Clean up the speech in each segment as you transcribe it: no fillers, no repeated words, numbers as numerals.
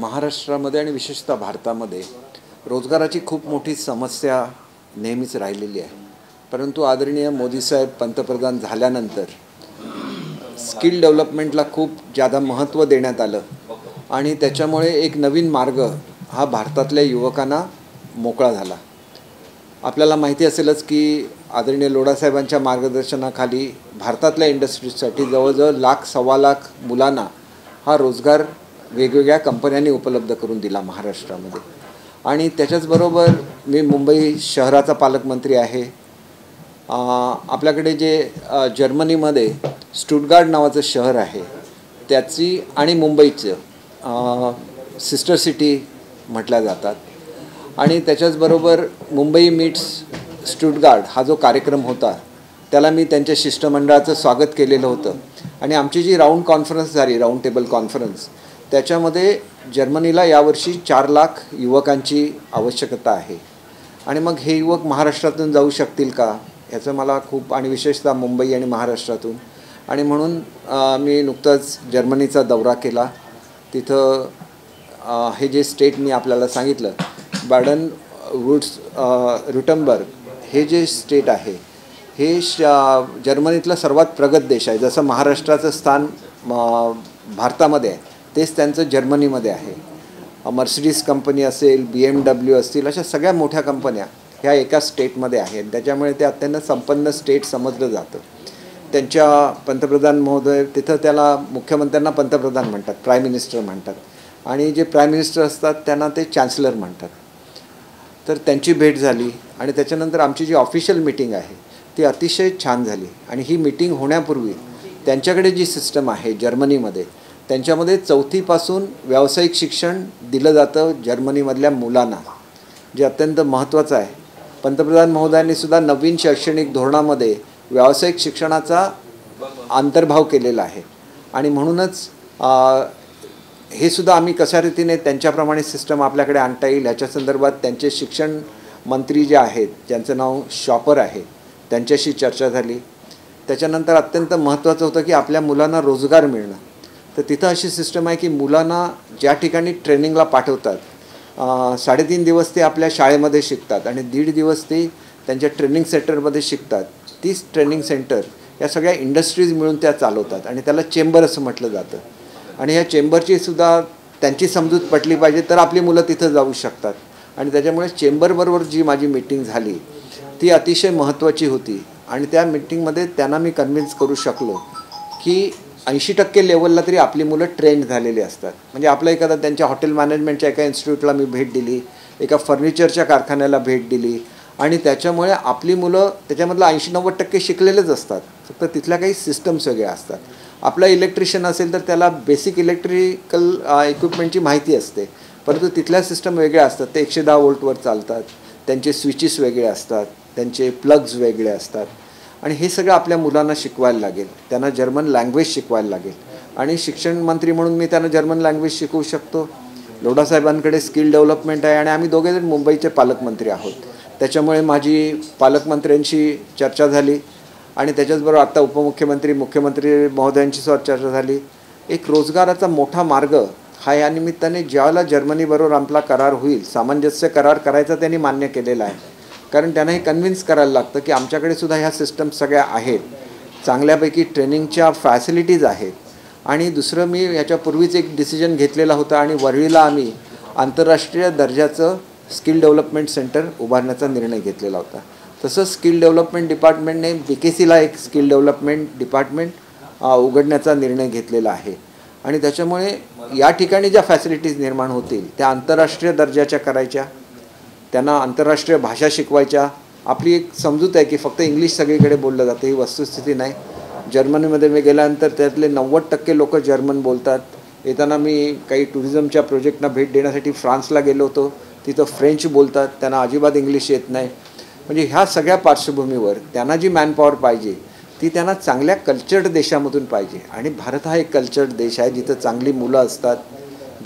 महाराष्ट्रामध्ये आणि विशेषतः भारतामध्ये रोजगाराची खूप मोठी समस्या नेहमीच राहिलेली आहे. परंतु आदरणीय मोदी साहेब पंतप्रधान झाल्यानंतर स्किल डेव्हलपमेंटला खूप जादा महत्त्व देण्यात आलं आणि त्याच्यामुळे एक नवीन मार्ग हा भारतातल्या युवकांना मोकळा झाला. आपल्याला माहिती असेलच की आदरणीय लोढासाहेबांच्या मार्गदर्शनाखाली भारतातल्या इंडस्ट्रीजसाठी जवळजवळ 1,00,000-1,25,000 मुलांना हा रोजगार वेगवेगळ्या कंपन्यांनी उपलब्ध करून दिला महाराष्ट्रामध्ये. आणि त्याच्याचबरोबर मी मुंबई शहराचा पालकमंत्री आहे. आपल्याकडे जे जर्मनीमध्ये स्टुटगार्ट नावाचं शहर आहे त्याची आणि मुंबईचं सिस्टर सिटी म्हटल्या जातात. आणि त्याच्याचबरोबर मुंबई मीट्स स्टुटगार्ट हा जो कार्यक्रम होता त्याला मी त्यांच्या शिष्टमंडळाचं स्वागत केलेलं होतं. आणि आमची जी राऊंड कॉन्फरन्स झाली, राऊंड टेबल कॉन्फरन्स, त्याच्यामध्ये जर्मनीला यावर्षी 4 लाख युवकांची आवश्यकता आहे. आणि मग हे युवक महाराष्ट्रातून जाऊ शकतील का याचं मला खूप, आणि विशेषतः मुंबई आणि महाराष्ट्रातून. आणि म्हणून मी नुकताच जर्मनीचा दौरा केला. तिथं हे जे स्टेट मी आपल्याला सांगितलं, बॅडन व्युर्टेम्बर्ग हे जे स्टेट आहे हे जर्मनीतलं सर्वात प्रगत देश आहे. जसं महाराष्ट्राचं स्थान भारतामध्ये आहे तेच त्यांचं जर्मनीमध्ये आहे. मर्सिडीज कंपनी असेल, BMW असतील, अशा सगळ्या मोठ्या कंपन्या ह्या एका स्टेटमध्ये आहेत. त्याच्यामुळे ते अत्यंत संपन्न स्टेट समजलं जातं. त्यांच्या पंतप्रधान महोदय तिथं त्याला मुख्यमंत्र्यांना पंतप्रधान म्हणतात, प्राईम मिनिस्टर म्हणतात, आणि जे प्राईम मिनिस्टर असतात त्यांना ते चान्सलर म्हणतात. तर त्यांची भेट झाली आणि त्याच्यानंतर आमची जी ऑफिशियल मीटिंग आहे ती अतिशय छान झाली. आणि ही मीटिंग होण्यापूर्वी त्यांच्याकडे जी सिस्टम आहे जर्मनीमध्ये, त्यांच्यामध्ये 4थी पासून व्यावसायिक शिक्षण दिलं जातं जर्मनीमधल्या मुलांना, जे अत्यंत महत्त्वाचं आहे. पंतप्रधान महोदयांनी सुद्धा नवीन शैक्षणिक धोरणामध्ये व्यावसायिक शिक्षणाचा अंतर्भाव केलेला आहे. आणि म्हणूनच हे सुद्धा आम्ही कशा रीतीने त्यांच्याप्रमाणे सिस्टम आपल्याकडे आणता येईल ह्याच्या संदर्भात त्यांचे शिक्षण मंत्री जे आहेत, ज्यांचं नाव शॉपर आहे, त्यांच्याशी चर्चा झाली. त्याच्यानंतर अत्यंत महत्त्वाचं होतं की आपल्या मुलांना रोजगार मिळणं. तर तिथं अशी सिस्टम आहे की मुलांना ज्या ठिकाणी ट्रेनिंगला पाठवतात 3.5 दिवस ते आपल्या शाळेमध्ये शिकतात आणि 1.5 दिवस ते त्यांच्या ट्रेनिंग सेंटरमध्ये शिकतात. 30 ट्रेनिंग सेंटर या सगळ्या इंडस्ट्रीज मिळून त्या चालवतात आणि त्याला चेंबर असं म्हटलं जातं. आणि ह्या चेंबरची सुद्धा त्यांची समजूत पटली पाहिजे तर आपली मुलं तिथं जाऊ शकतात. आणि त्याच्यामुळे चेंबरबरोबर जी माझी मीटिंग झाली ती अतिशय महत्त्वाची होती. आणि त्या मीटिंगमध्ये त्यांना मी कन्व्हिन्स करू शकलो की 80% लेवलला तरी आपली मुलं ट्रेंड झालेली असतात. म्हणजे आपलं एखादा त्यांच्या हॉटेल मॅनेजमेंटच्या एका इन्स्टिट्यूटला मी भेट दिली, एका फर्निचरच्या कारखान्याला भेट दिली, आणि त्याच्यामुळे आपली मुलं त्याच्यामधलं 80-90% शिकलेलेच असतात. फक्त तिथल्या काही सिस्टम्स वेगळ्या असतात. आपला इलेक्ट्रिशियन असेल तर त्याला बेसिक इलेक्ट्रिकल इक्विपमेंटची माहिती असते, परंतु तिथल्या सिस्टम वेगळ्या असतात. ते 110 वोल्टवर चालतात, त्यांचे स्विचेस वेगळे असतात, त्यांचे प्लग्स वेगळे असतात. आणि हे सगळं आपल्या मुलांना शिकवायला लागेल. त्यांना जर्मन लँग्वेज शिकवायला लागेल. आणि शिक्षण मंत्री म्हणून मी त्यांना जर्मन लँग्वेज शिकवू शकतो. लोढासाहेबांकडे स्किल डेव्हलपमेंट आहे आणि आम्ही दोघेजण मुंबईचे पालकमंत्री आहोत. त्याच्यामुळे माझी पालकमंत्र्यांशी चर्चा झाली आणि त्याच्याचबरोबर आत्ता उपमुख्यमंत्री, मुख्यमंत्री महोदयांची सुद्धा चर्चा झाली. एक रोजगाराचा मोठा मार्ग हा या निमित्ताने ज्यावेळेला जर्मनीबरोबर आपला करार होईल, सामंजस्य करार करायचा त्यांनी मान्य केलेला आहे. कारण त्यांना हे कन्व्हिन्स करायला लागतं की आमच्याकडे सुद्धा ह्या सिस्टम सगळ्या आहेत, चांगल्यापैकी ट्रेनिंगच्या फॅसिलिटीज आहेत. आणि दुसरं, मी ह्याच्यापूर्वीच एक डिसिजन घेतलेला होता आणि वरळीला आम्ही आंतरराष्ट्रीय दर्जाचं स्किल डेव्हलपमेंट सेंटर उभारण्याचा निर्णय घेतलेला होता. तसंच स्किल डेव्हलपमेंट डिपार्टमेंटने BKCला एक स्किल डेव्हलपमेंट डिपार्टमेंट उघडण्याचा निर्णय घेतलेला आहे. आणि त्याच्यामुळे या ठिकाणी ज्या फॅसिलिटीज निर्माण होतील त्या आंतरराष्ट्रीय दर्जाच्या करायच्या, त्यांना आंतरराष्ट्रीय भाषा शिकवायच्या. आपली एक समजूत आहे की फक्त इंग्लिश सगळीकडे बोललं जातं, ही वस्तुस्थिती नाही. जर्मनीमध्ये मी गेल्यानंतर त्यातले 90% लोक जर्मन बोलतात. येताना मी काही टुरिझमच्या प्रोजेक्टना भेट देण्यासाठी फ्रान्सला गेलो होतो, तिथं फ्रेंच बोलतात, त्यांना अजिबात इंग्लिश येत नाही. म्हणजे ह्या सगळ्या पार्श्वभूमीवर त्यांना जी मॅनपॉवर पाहिजे ती त्यांना चांगल्या कल्चर्ड देशामधून पाहिजे. आणि भारत हा एक कल्चर्ड देश आहे जिथं चांगली मुलं असतात,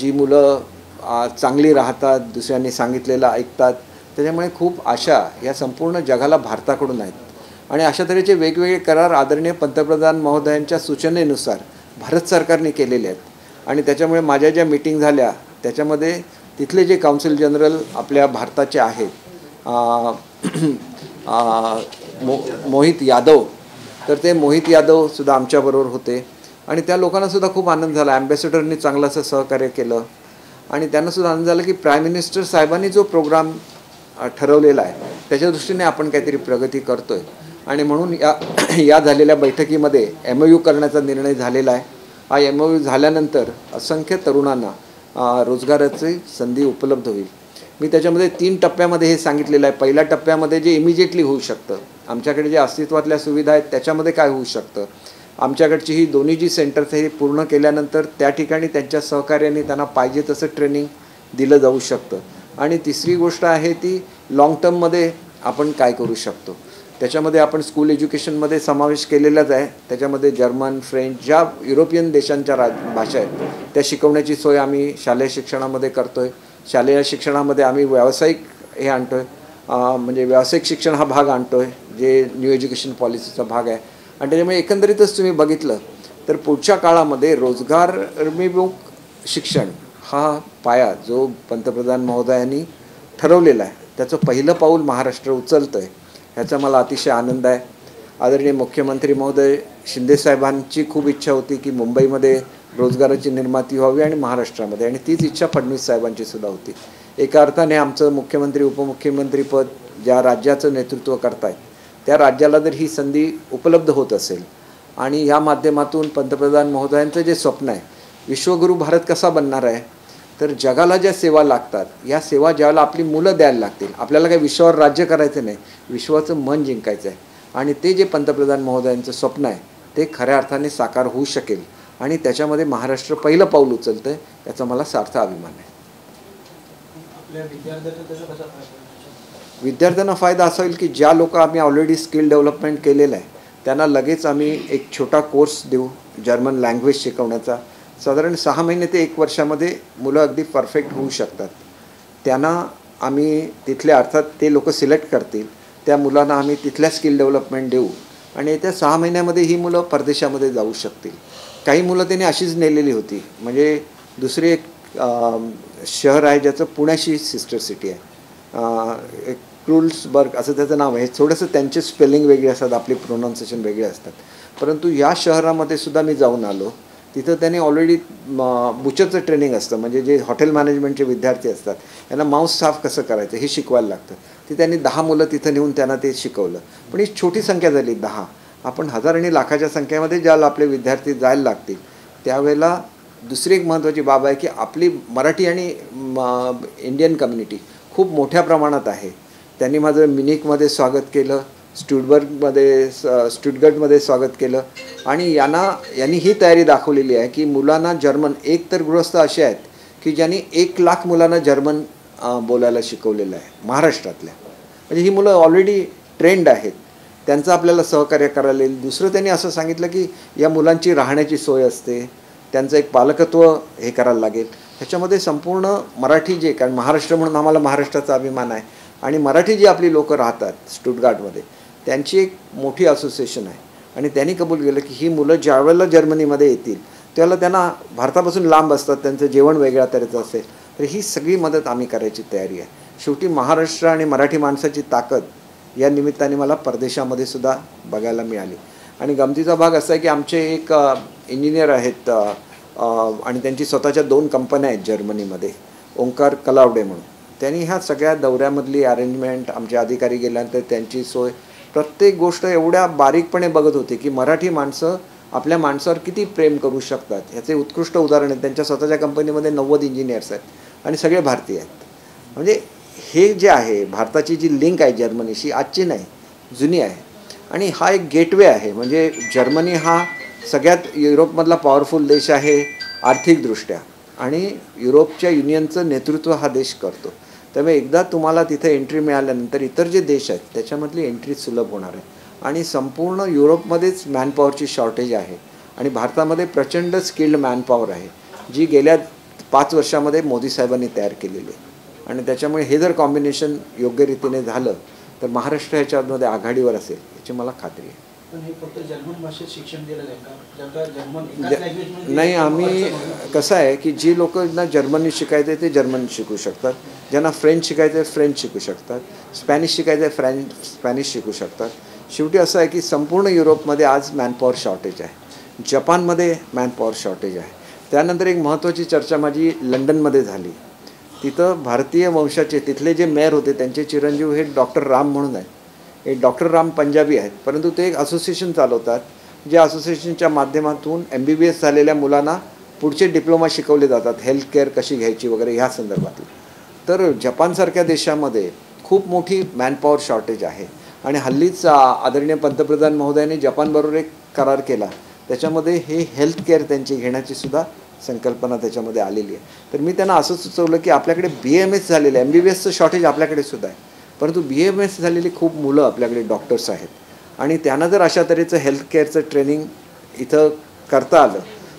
जी मुलं चांगली राहतात, दुसऱ्यांनी सांगितलेलं ऐकतात. त्याच्यामुळे खूप आशा या संपूर्ण जगाला भारताकडून आहेत. आणि अशा तऱ्हेचे वेगवेगळे करार आदरणीय पंतप्रधान महोदयांच्या सूचनेनुसार भारत सरकारने केलेले आहेत. आणि त्याच्यामुळे माझ्या ज्या मीटिंग झाल्या त्याच्यामध्ये तिथले जे काउन्सिल जनरल आपल्या भारताचे आहेत मोहित यादव, तर ते मोहित यादवसुद्धा आमच्याबरोबर होते आणि त्या लोकांनासुद्धा खूप आनंद झाला. ॲम्बॅसेडरनी चांगलं असं सहकार्य केलं आणि त्यांनासुद्धा आनंद झाला की प्राईम मिनिस्टर साहेबांनी जो प्रोग्राम ठरवलेला आहे त्याच्या दृष्टीने आपण काहीतरी प्रगती करतो आहे आणि म्हणून या झालेल्या बैठकीमध्ये MOU करण्याचा निर्णय झालेला आहे. हा MOU झाल्यानंतर असंख्य तरुणांना रोजगाराची संधी उपलब्ध होईल. मी त्याच्यामध्ये 3 टप्प्यामध्ये हे सांगितलेलं आहे. पहिल्या टप्प्यामध्ये जे इमिजिएटली होऊ शकतं, आमच्याकडे जे अस्तित्वातल्या सुविधा आहेत त्याच्यामध्ये काय होऊ शकतं, आमच्याकडची ही दोन्ही जी सेंटर्स हे पूर्ण केल्यानंतर त्या ठिकाणी त्यांच्या सहकार्याने त्यांना पाहिजे तसं ट्रेनिंग दिलं जाऊ शकतं. आणि तिसरी गोष्ट आहे ती लाँग टर्ममध्ये आपण काय करू शकतो. त्याच्यामध्ये आपण स्कूल एज्युकेशनमध्ये समावेश केलेलाच आहे. त्याच्यामध्ये जर्मन, फ्रेंच, ज्या युरोपियन देशांच्या भाषा आहेत त्या शिकवण्याची सोय आम्ही शालेय शिक्षणामध्ये करतो आहे. शालेय शिक्षणामध्ये आम्ही व्यावसायिक हे आणतो आहे, म्हणजे व्यावसायिक शिक्षण हा भाग आणतो आहे, जे न्यू एज्युकेशन पॉलिसीचा भाग आहे. आणि त्याच्यामुळे एकंदरीतच तुम्ही बघितलं तर पुढच्या काळामध्ये रोजगारभिमुख शिक्षण हा पाया जो पंतप्रधान महोदयांनी ठरवलेला आहे त्याचं पहिलं पाऊल महाराष्ट्र उचलतं आहे, ह्याचा मला अतिशय आनंद आहे. आदरणीय मुख्यमंत्री महोदय शिंदेसाहेबांची खूप इच्छा होती की मुंबईमध्ये रोजगाराची निर्मिती व्हावी आणि महाराष्ट्रामध्ये, आणि तीच इच्छा फडणवीस साहेबांची सुद्धा होती. एका अर्थाने आमचं मुख्यमंत्री उपमुख्यमंत्रीपद ज्या राज्याचं नेतृत्व करतायत त्या राज्याला जर ही संधी उपलब्ध होत असेल आणि या माध्यमातून पंतप्रधान महोदयांचं जे स्वप्न आहे विश्वगुरू भारत कसा बनणार आहे, तर जगाला ज्या सेवा लागतात या सेवा ज्यावेळेला आपली मुलं द्यायला लागतील, आपल्याला काही विश्वावर राज्य करायचं नाही, विश्वाचं मन जिंकायचं आहे. आणि ते जे पंतप्रधान महोदयांचं स्वप्न आहे ते खऱ्या अर्थाने साकार होऊ शकेल आणि त्याच्यामध्ये महाराष्ट्र पहिलं पाऊल उचलतं आहे, याचा मला सार्थ अभिमान आहे. विद्यार्थ्यांना फायदा असा होईल की ज्या लोक आम्ही ऑलरेडी स्किल डेव्हलपमेंट केलेलं आहे त्यांना लगेच आम्ही एक छोटा कोर्स देऊ जर्मन लँग्वेज शिकवण्याचा. साधारण 6 महिने ते 1 वर्षामध्ये मुलं अगदी परफेक्ट होऊ शकतात. त्यांना आम्ही तिथल्या अर्थात ते लोक सिलेक्ट करतील त्या मुलांना आम्ही तिथल्या स्किल डेव्हलपमेंट देऊ आणि येत्या 6 महिन्यामध्ये ही मुलं परदेशामध्ये जाऊ शकतील. काही मुलं त्यांनी अशीच नेलेली होती, म्हणजे दुसरी एक शहर आहे ज्याचं पुण्याशी सिस्टर सिटी आहे, एक क्रुल्सबर्ग असं त्याचं नाव आहे. थोडंसं त्यांचे स्पेलिंग वेगळे असतात, आपली प्रोनाऊन्सिएशन वेगळे असतात. परंतु या शहरामध्ये सुद्धा मी जाऊन आलो. तिथं त्यांनी ऑलरेडी बुचरचं ट्रेनिंग असतं, म्हणजे जे हॉटेल मॅनेजमेंटचे विद्यार्थी असतात यांना मांस साफ कसं करायचं हे शिकवायला लागतं. ते त्यांनी 10 मुलं तिथं नेऊन त्यांना ते शिकवलं. पण ही छोटी संख्या झाली 10. आपण हजार आणि लाखाच्या संख्येमध्ये ज्याला आपले विद्यार्थी जायला लागतील त्यावेळेला दुसरी एक महत्त्वाची बाब आहे की आपली मराठी आणि इंडियन कम्युनिटी खूप मोठ्या प्रमाणात आहे. त्यांनी माझं म्युनिकमध्ये स्वागत केलं, स्टुटगर्टमध्ये स्वागत केलं आणि यांनी ही तयारी दाखवलेली आहे की मुलांना जर्मन, एक तर गृहस्थ असे आहेत की ज्यांनी 1 लाख मुलांना जर्मन बोलायला शिकवलेलं आहे महाराष्ट्रातल्या. म्हणजे ही मुलं ऑलरेडी ट्रेंड आहेत, त्यांचं आपल्याला सहकार्य करायला येईल. दुसरं त्यांनी असं सांगितलं की या मुलांची राहण्याची सोय असते, त्यांचं एक पालकत्व हे करायला लागेल. ह्याच्यामध्ये संपूर्ण मराठी जे, कारण महाराष्ट्र म्हणून आम्हाला महाराष्ट्राचा अभिमान आहे आणि मराठी जी आपली लोकं राहतात स्टुटगार्टमध्ये त्यांची एक मोठी असोसिएशन आहे आणि त्यांनी कबूल केलं की ही मुलं ज्यावेळेला जर्मनीमध्ये येतील त्यावेळेला त्यांना भारतापासून लांब असतात, त्यांचं जेवण वेगळ्या तऱ्हेचं असेल, तर ही सगळी मदत आम्ही करायची तयारी आहे. शेवटी महाराष्ट्र आणि मराठी माणसाची ताकद या निमित्ताने मला परदेशामध्ये सुद्धा बघायला मिळाली. आणि गमतीचा भाग असा आहे की आमचे एक इंजिनियर आहेत आणि त्यांची स्वतःच्या 2 कंपन्या आहेत जर्मनीमध्ये, ओंकार कलावडे म्हणून. त्यांनी ह्या सगळ्या दौऱ्यामधली अरेंजमेंट, आमचे अधिकारी गेल्यानंतर त्यांची सोय, प्रत्येक गोष्ट एवढ्या बारीकपणे बघत होते की मराठी माणसं आपल्या माणसावर किती प्रेम करू शकतात ह्याचे उत्कृष्ट उदाहरण आहे. त्यांच्या स्वतःच्या कंपनीमध्ये 90 इंजिनियर्स आहेत आणि सगळे भारतीय आहेत. म्हणजे हे जे आहे भारताची जी लिंक आहे जर्मनीशी आजची नाही, जुनी आहे आणि हा एक गेटवे आहे. म्हणजे जर्मनी हा सगळ्यात युरोपमधला पॉवरफुल देश आहे आर्थिकदृष्ट्या आणि युरोपच्या युनियनचं नेतृत्व हा देश करतो. त्यामुळे एकदा तुम्हाला तिथे एंट्री मिळाल्यानंतर इतर जे देश आहेत त्याच्यामधली एंट्री सुलभ होणार आहे. आणि संपूर्ण युरोपमध्येच मॅनपॉवरची शॉर्टेज आहे आणि भारतामध्ये प्रचंड स्किल्ड मॅनपॉवर आहे जी गेल्या 5 वर्षामध्ये मोदी साहेबांनी तयार केलेली आहे. आणि त्याच्यामुळे हे जर कॉम्बिनेशन योग्य रीतीने झालं तर महाराष्ट्र ह्याच्यामध्ये आघाडीवर असेल याची मला खात्री आहे. पण हे फक्त जर्मन भाषेत शिक्षण दिलं जाईल का? ज्यांना जर्मन एकाच लँग्वेजमध्ये नाही, आम्ही कसं आहे की जी लोकांना जर्मनी शिकायचं ते जर्मन शिकू शकतात, ज्यांना फ्रेंच शिकायचं आहे फ्रेंच शिकू शकतात, स्पॅनिश शिकायचं आहे स्पॅनिश शिकू शकतात. शेवटी असं आहे की संपूर्ण युरोपमध्ये आज मॅनपॉवर शॉर्टेज आहे, जपानमध्ये मॅनपॉवर शॉर्टेज आहे. त्यानंतर एक महत्त्वाची चर्चा माझी लंडनमध्ये झाली. तिथं भारतीय वंशाचे तिथले जे मेयर होते त्यांचे चिरंजीव हे डॉक्टर राम म्हणून आहेत. हे डॉक्टर राम पंजाबी आहेत, परंतु ते एक असोसिएशन चालवतात, ज्या असोसिएशनच्या माध्यमातून MBBS झालेल्या मुलांना पुढचे डिप्लोमा शिकवले जातात, हेल्थ केअर कशी घ्यायची वगैरे ह्या संदर्भातलं. तर जपानसारख्या देशामध्ये खूप मोठी मॅनपॉवर शॉर्टेज आहे. आणि हल्लीच आदरणीय पंतप्रधान महोदयांनी जपानबरोबर एक करार केला, त्याच्यामध्ये हे हेल्थ केअर त्यांची घेण्याची सुद्धा संकल्पना त्याच्यामध्ये आलेली आहे. तर मी त्यांना असं सुचवलं की आपल्याकडे BMS झालेलं आहे, MBBSचं शॉर्टेज आपल्याकडे सुद्धा आहे, परंतु BMS झालेली खूप मुलं आपल्याकडे डॉक्टर्स आहेत. आणि त्यांना जर अशा तऱ्हेचं हेल्थ केअरचं ट्रेनिंग इथं करता आलं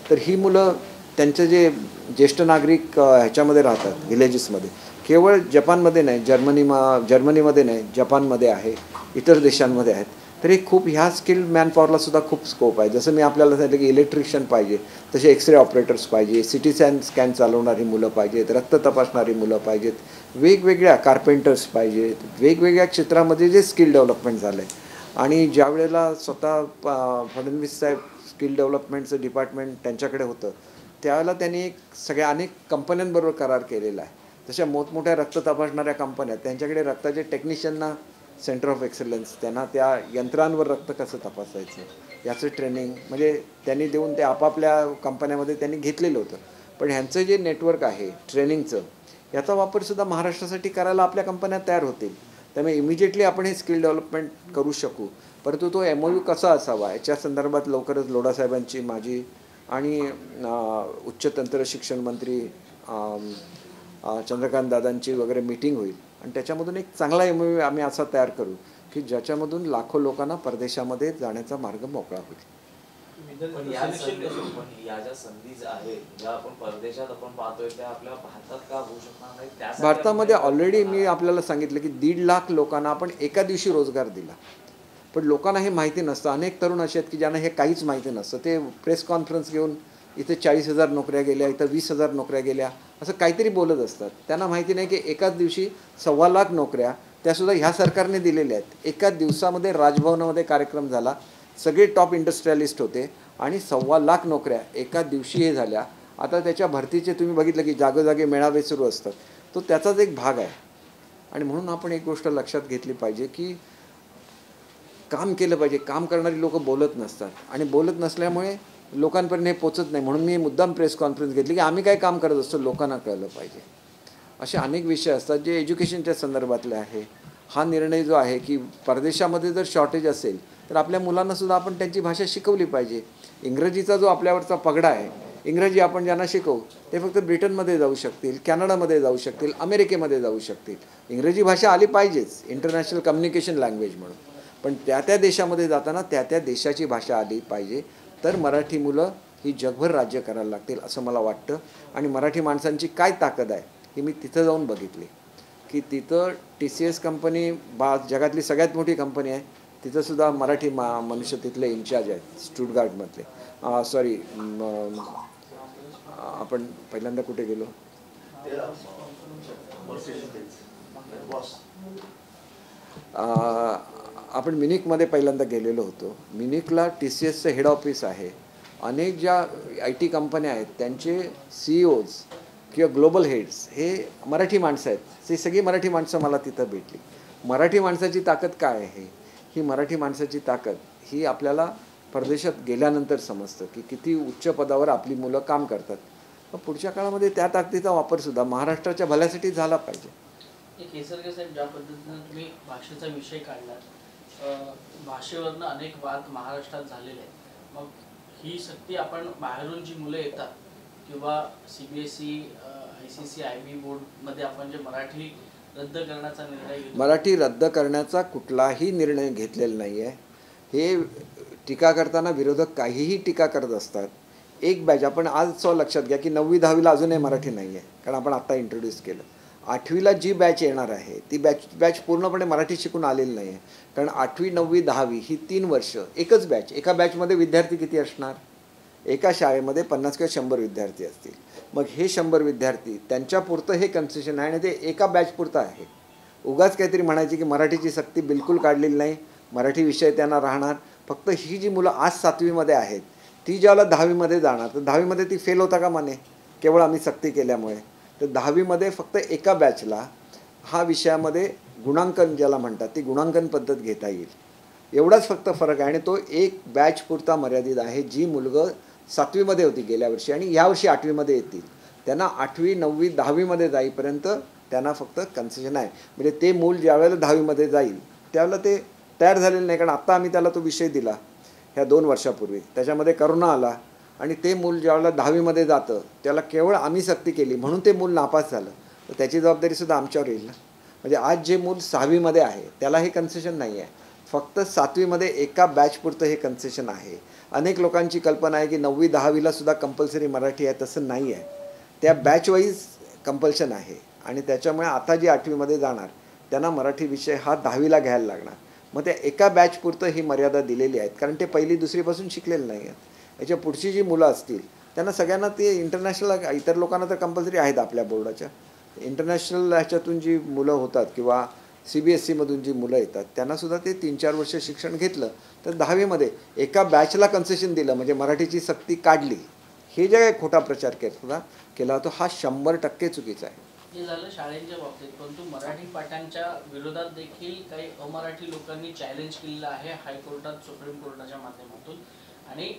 तर ही मुलं त्यांचे जे ज्येष्ठ नागरिक ह्याच्यामध्ये राहतात व्हिलेजेसमध्ये, केवळ जपानमध्ये नाही, जर्मनीमध्ये नाही, जपानमध्ये आहे, इतर देशांमध्ये आहेत. तर हे खूप ह्या स्किल्ड मॅनपॉवरलासुद्धा खूप स्कोप आहे. जसं मी आपल्याला सांगितलं की इलेक्ट्रिशियन पाहिजे, तसे एक्सरे ऑपरेटर्स पाहिजे, CT स्कॅन चालवणारी मुलं पाहिजेत, रक्त तपासणारी मुलं पाहिजेत, वेगवेगळ्या कार्पेंटर्स पाहिजेत, वेगवेगळ्या क्षेत्रामध्ये जे स्किल डेव्हलपमेंट झालं आहे. आणि ज्या वेळेला स्वतः फडणवीस साहेब स्किल डेव्हलपमेंटचं डिपार्टमेंट त्यांच्याकडे होतं, त्यावेळेला त्यांनी अनेक कंपन्यांबरोबर करार केलेला आहे. जशा मोठमोठ्या रक्त तपासणाऱ्या कंपन्या, त्यांच्याकडे रक्ताचे टेक्निशियनना सेंटर ऑफ एक्सलन्स, त्यांना त्या यंत्रांवर रक्त कसं तपासायचं याचं ट्रेनिंग म्हणजे त्यांनी देऊन ते आपापल्या कंपन्यामध्ये त्यांनी घेतलेलं होतं. पण ह्यांचं जे नेटवर्क आहे ट्रेनिंगचं, याचा वापरसुद्धा महाराष्ट्रासाठी करायला आपल्या कंपन्या तयार होतील. त्यामुळे इमिजिएटली आपण हे स्किल डेव्हलपमेंट करू शकू. परंतु तो MOU कसा असावा याच्या संदर्भात लवकरच लोढासाहेबांची, माझी आणि उच्च तंत्र शिक्षण मंत्री चंद्रकांत दादांची वगैरे मीटिंग होईल आणि त्याच्यामधून एक चांगला MOU आम्ही असा तयार करू की ज्याच्यामधून लाखो लोकांना परदेशामध्ये जाण्याचा मार्ग मोकळा होईल. या ज्या संधी आहेत ज्या आपण परदेशात आपण पाहतोय त्या आपल्या भारतात का होऊ शकणार नाही? भारतामध्ये ऑलरेडी मी आपल्याला सांगितलं की 1.5 लाख लोकांना आपण एका दिवशी रोजगार दिला, पण लोकांना हे माहिती नसतं. अनेक तरुण असे आहेत की ज्यांना हे काहीच माहिती नसतं. ते प्रेस कॉन्फरन्स घेऊन इथे 40,000 नोकऱ्या गेल्या, इथं 20,000 नोकऱ्या गेल्या असं काहीतरी बोलत असतात. त्यांना माहिती नाही की एकाच दिवशी 1.25 लाख नोकऱ्या त्यासुद्धा ह्या सरकारने दिलेल्या आहेत. एका दिवसामध्ये राजभवनामध्ये कार्यक्रम झाला, सगळे टॉप इंडस्ट्रियलिस्ट होते आणि 1.25 लाख नोकऱ्या एका दिवशी हे झाल्या. आता त्याच्या भरतीचे तुम्ही बघितलं की जागोजागी मेळावे सुरू असतात, तो त्याचाच एक भाग आहे. आणि म्हणून आपण एक गोष्ट लक्षात घेतली पाहिजे की काम केलं पाहिजे. काम करणारी लोक बोलत नसतात आणि बोलत नसल्यामुळे लोकांपर्यंत हे पोचत नाही. म्हणून मी मुद्दाम प्रेस कॉन्फरन्स घेतली की आम्ही काय काम करत असतो लोकांना कळलं पाहिजे. असे अनेक विषय असतात जे एज्युकेशनच्या संदर्भातले आहे. हा निर्णय जो आहे की परदेशामध्ये जर शॉर्टेज असेल तर आपल्या मुलांनासुद्धा आपण त्यांची भाषा शिकवली पाहिजे. इंग्रजीचा जो आपल्यावरचा पगडा आहे, इंग्रजी आपण ज्यांना शिकवू ते फक्त ब्रिटनमध्ये जाऊ शकतील, कॅनडामध्ये जाऊ शकतील, अमेरिकेमध्ये जाऊ शकतील. इंग्रजी भाषा आली पाहिजेच इंटरनॅशनल कम्युनिकेशन लँग्वेज म्हणून, पण त्या देशामध्ये जाताना त्या देशाची भाषा आली पाहिजे. तर मराठी मुलं ही जगभर राज्य करायला लागतील असं मला वाटतं. आणि मराठी माणसांची काय ताकद आहे ही मी तिथं जाऊन बघितली की तिथं TCS कंपनी जगातली सगळ्यात मोठी कंपनी आहे, तिथंसुद्धा मराठी मनुष्य तिथले इन्चार्ज आहेत स्टुटगार्टमधले. आपण पहिल्यांदा कुठे गेलो, आपण म्युनिकमध्ये पहिल्यांदा गेलेलो होतो. म्युनिकला TCSचं हेड ऑफिस आहे. अनेक ज्या IT कंपन्या आहेत त्यांचे CEOज किंवा ग्लोबल हेड्स हे मराठी माणसं आहेत. ही सगळी मराठी माणसं मला तिथं भेटली. मराठी माणसाची ताकद काय आहे, ही मराठी माणसाची ताकद ही आपल्याला परदेशात गेल्यानंतर समजतं की किती उच्च पदावर आपली मुलं काम करतात. मग पुढच्या काळामध्ये त्या ताकदीचा वापरसुद्धा महाराष्ट्राच्या भल्यासाठी झाला पाहिजे. केसरकर साहेब, ज्या पद्धतीनं तुम्ही भाषेचा विषय काढला, भाषेवरनं अनेक वाद महाराष्ट्रात झालेले आहेत. मग ही सक्ती आपण बाहेरून जी मुलं येतात किंवा CBSE, ICC, IB बोर्डमध्ये आपण जे मराठी रद्द करण्याचा निर्णय घेतो, मराठी रद्द करण्याचा कुठलाही निर्णय घेतलेला नाही आहे. हे टीका करताना विरोधक काहीही टीका करत असतात. एक बॅच आपण आज लक्षात घ्या की 9वी 10वीला अजूनही मराठी नाही आहे, कारण आपण आत्ता इंट्रोड्यूस केलं. 8वीला जी बॅच येणार आहे ती बॅच पूर्णपणे मराठी शिकून आलेली नाही आहे. कारण 8वी 9वी 10वी ही 3 वर्ष एकच बॅच. एका बॅचमध्ये विद्यार्थी किती असणार? एका शाळेमध्ये 50 किंवा 100 विद्यार्थी असतील. मग हे 100 विद्यार्थी त्यांच्यापुरतं हे कन्सेशन आहे आणि ते एका बॅचपुरतं आहे. उगाच काहीतरी म्हणायची की मराठीची सक्ती बिलकुल काढलेली नाही, मराठी विषय त्यांना राहणार. फक्त ही जी मुलं आज 7वीमध्ये आहेत ती ज्यावेळेला 10वीमध्ये जाणार तर 10वीमध्ये ती फेल होता का माने केवळ आम्ही सक्ती केल्यामुळे? तर 10वीमध्ये फक्त एका बॅचला हा विषयामध्ये गुणांकन ज्याला म्हणतात ती गुणांकन पद्धत घेता येईल. एवढाच फक्त फरक आहे आणि तो एक बॅच पुरता मर्यादित आहे. जी मुलगं 7वीमध्ये होती गेल्या वर्षी आणि यावर्षी 8वीमध्ये येतील त्यांना 8वी 9वी 10वीमध्ये जाईपर्यंत त्यांना फक्त कन्सेशन आहे. म्हणजे ते मूल ज्यावेळेला 10वीमध्ये जाईल त्यावेळेला ते तयार झालेलं नाही. कारण आत्ता आम्ही त्याला तो विषय दिला ह्या 2 वर्षापूर्वी, त्याच्यामध्ये करोना आला आणि ते मूल ज्यावेळेला 10वीमध्ये जातं त्याला केवळ आम्ही सक्ती केली म्हणून ते मूल नापास झालं तर त्याची जबाबदारीसुद्धा आमच्यावर येईल ना. म्हणजे आज जे मूल 6वीमध्ये आहे त्याला हे कन्सेशन नाही आहे, फक्त 7वीमध्ये एका बॅचपुरतं हे कन्सेशन आहे. अनेक लोकांची कल्पना आहे की 9वी 10वीला सुद्धा कंपल्सरी मराठी आहे, तसं नाही आहे. त्या बॅच वाईज कंपल्शन आहे आणि त्याच्यामुळे आता जी 8वीमध्ये जाणार त्यांना मराठी विषय हा 10वीला घ्यायला लागणार. मग त्या एका बॅचपुरतं ही मर्यादा दिलेली आहेत कारण ते 1ली 2रीपासून शिकलेले नाही आहेत. याच्या पुढची जी मुलं असतील त्यांना सगळ्यांना ते इंटरनॅशनल, इतर लोकांना तर कंपल्सरी आहेत आपल्या बोर्डाच्या, इंटरनॅशनल ह्याच्यातून जी मुलं होतात किंवा CBSEमधून जी मुलं येतात त्यांनासुद्धा ते 3-4 वर्ष शिक्षण घेतलं तर 10वीमध्ये एका बॅचला कन्सेशन दिलं म्हणजे मराठीची सक्ती काढली. हे जे काही खोटा प्रचार केला तो हा 100% चुकीचा आहे. हे झालं शाळेच्या बाबतीत, परंतु मराठी पाठांच्या विरोधात देखील काही अमराठी लोकांनी चॅलेंज केलेलं आहे हायकोर्टात, सुप्रीम कोर्टाच्या माध्यमातून. आणि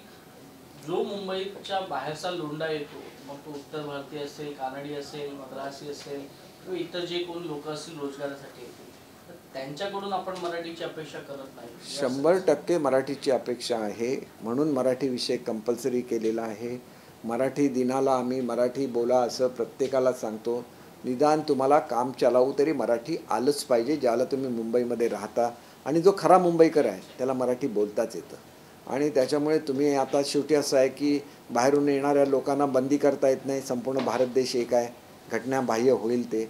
जो मुंबईच्या बाहेरचा लोंढा येतो, मग तो उत्तर भारतीय असेल, कानडी असेल, मद्रासी असेल किंवा इतर जे कोण लोक असतील रोजगारासाठी येतील, तर त्यांच्याकडून आपण मराठीची अपेक्षा करत नाही. 100% मराठीची अपेक्षा आहे म्हणून मराठी विषय कंपल्सरी केलेला आहे. मराठी दिनाला आम्ही मराठी बोला असं प्रत्येकाला सांगतो. निदान तुम्हाला काम चालावू तरी मराठी आलंच पाहिजे. ज्याला तुम्ही मुंबईमध्ये राहता आणि जो खरा मुंबईकर आहे त्याला मराठी बोलताच येतं. आणि त्याच्यामुळे तुम्ही आता शेवटी असं आहे की बाहेरून येणाऱ्या लोकांना बंदी करता येत नाही. संपूर्ण भारत देश एक आहे, घटनाबाह्य होईल ते.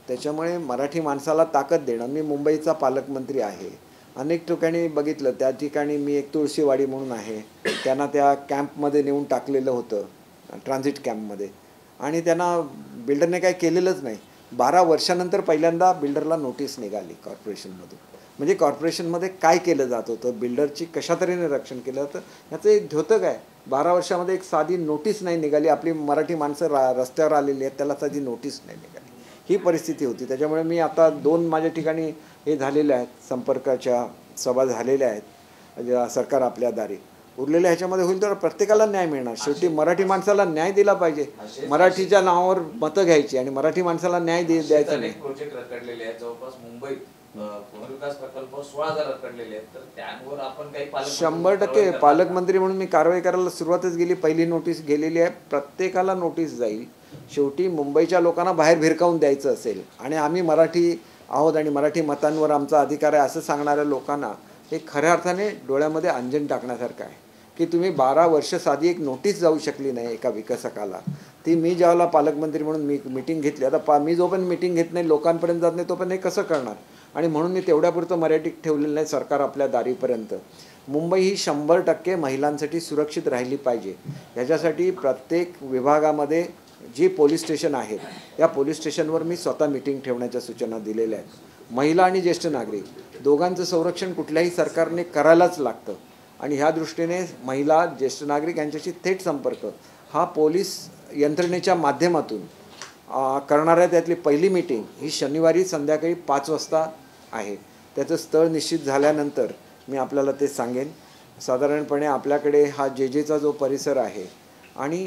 त्याच्यामुळे मराठी माणसाला ताकद देणं. मी मुंबईचा पालकमंत्री आहे, अनेक ठिकाणी बघितलं. त्या ठिकाणी मी एक तुळशीवाडी म्हणून आहे, त्यांना त्या कॅम्पमध्ये नेऊन टाकलेलं होतं, ट्रान्झिट कॅम्पमध्ये, आणि त्यांना बिल्डरने काय केलेलंच नाही. 12 वर्षानंतर पहिल्यांदा बिल्डरला नोटीस निघाली कॉर्पोरेशनमधून. म्हणजे कॉर्पोरेशनमध्ये काय केलं जात होतं, बिल्डरची कशा तऱ्हेने रक्षण केलं होतं याचं एक द्योतक आहे. 12 वर्षामध्ये एक साधी नोटीस नाही निघाली. आपली मराठी माणसं रस्त्यावर आलेली आहेत, त्याला साधी नोटीस नाही निघाली. ही परिस्थिती होती. त्याच्यामुळे मी आता 2 माझ्या ठिकाणी हे झालेले आहेत, संपर्काच्या सभा झालेल्या आहेत सरकार आपल्या दारी. उरलेल्या ह्याच्यामध्ये होईल तर प्रत्येकाला न्याय मिळणार. शेवटी मराठी माणसाला न्याय दिला पाहिजे. मराठीच्या नावावर मतं घ्यायची आणि मराठी माणसाला न्याय द्यायचा नाही. प्रोजेक्ट रखडलेले आहेत जवळपास मुंबईत पुनर्विकास प्रकल्प 16,000 रखडलेले आहेत, तर त्यावर आपण काही 100% पालकमंत्री म्हणून मी कारवाई करायला सुरुवातच गेली. पहिली नोटीस गेलेली आहे, प्रत्येकाला नोटीस जाईल. शेवटी मुंबईच्या लोकांना बाहेर भिरकावून द्यायचं असेल आणि आम्ही मराठी आहोत आणि मराठी मतांवर आमचा अधिकार आहे असं सांगणाऱ्या लोकांना हे खऱ्या अर्थाने डोळ्यामध्ये अंजन टाकण्यासारखं आहे की तुम्ही 12 वर्ष साधी एक नोटीस जाऊ शकली नाही एका विकासकाला. ती मी ज्यावेळेला पालकमंत्री म्हणून मी मीटिंग घेतली, आता मी जो पण मीटिंग घेत नाही, लोकांपर्यंत जात नाही, तो पण हे कसं करणार. आणि म्हणून मी तेवढ्यापुरतं मर्यादित ठेवलेलं नाही सरकार आपल्या दारीपर्यंत. मुंबई ही 100% महिलांसाठी सुरक्षित राहिली पाहिजे. याच्यासाठी प्रत्येक विभागामध्ये जी पोलीस स्टेशन आहेत या पोलीस स्टेशनवर मी स्वतः मीटिंग ठेवण्याच्या सूचना दिलेल्या आहेत. महिला आणि ज्येष्ठ नागरिक दोघांचं संरक्षण कुठल्याही सरकारने करायलाच लागतं आणि ह्या दृष्टीने महिला, ज्येष्ठ नागरिक यांच्याशी थेट संपर्क हा पोलीस यंत्रणेच्या माध्यमातून करणाऱ्या त्यातली पहिली मीटिंग ही शनिवारी संध्याकाळी 5 वाजता आहे. त्याचं स्थळ निश्चित झाल्यानंतर मी आपल्याला ते सांगेन. साधारणपणे आपल्याकडे हा जेजेचा जो परिसर आहे आणि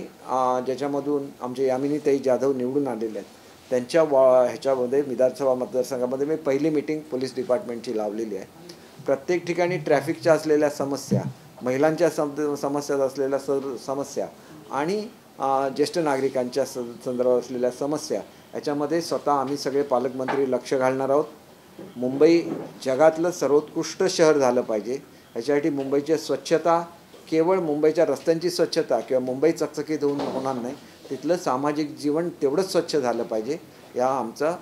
ज्याच्यामधून आमचे यामिनीताई जाधव निवडून आलेले आहेत त्यांच्या ह्याच्यामध्ये विधानसभा मतदारसंघामध्ये मी पहिली मीटिंग पोलीस डिपार्टमेंटची लावलेली आहे. प्रत्येक ठिकाणी ट्रॅफिकच्या असलेल्या समस्या, महिलांच्या समस्या असलेल्या समस्या आणि ज्येष्ठ नागरिकांच्या संदर्भात असलेल्या समस्या याच्यामध्ये स्वतः आम्ही सगळे पालकमंत्री लक्ष घालणार आहोत. मुंबई जगातलं सर्वोत्कृष्ट शहर झालं पाहिजे. याच्यासाठी मुंबईची स्वच्छता, केवळ मुंबईच्या रस्त्यांची स्वच्छता किंवा मुंबई चकचकीत होणार नाही, तिथलं सामाजिक जीवन तेवढंच स्वच्छ झालं पाहिजे. या आमचा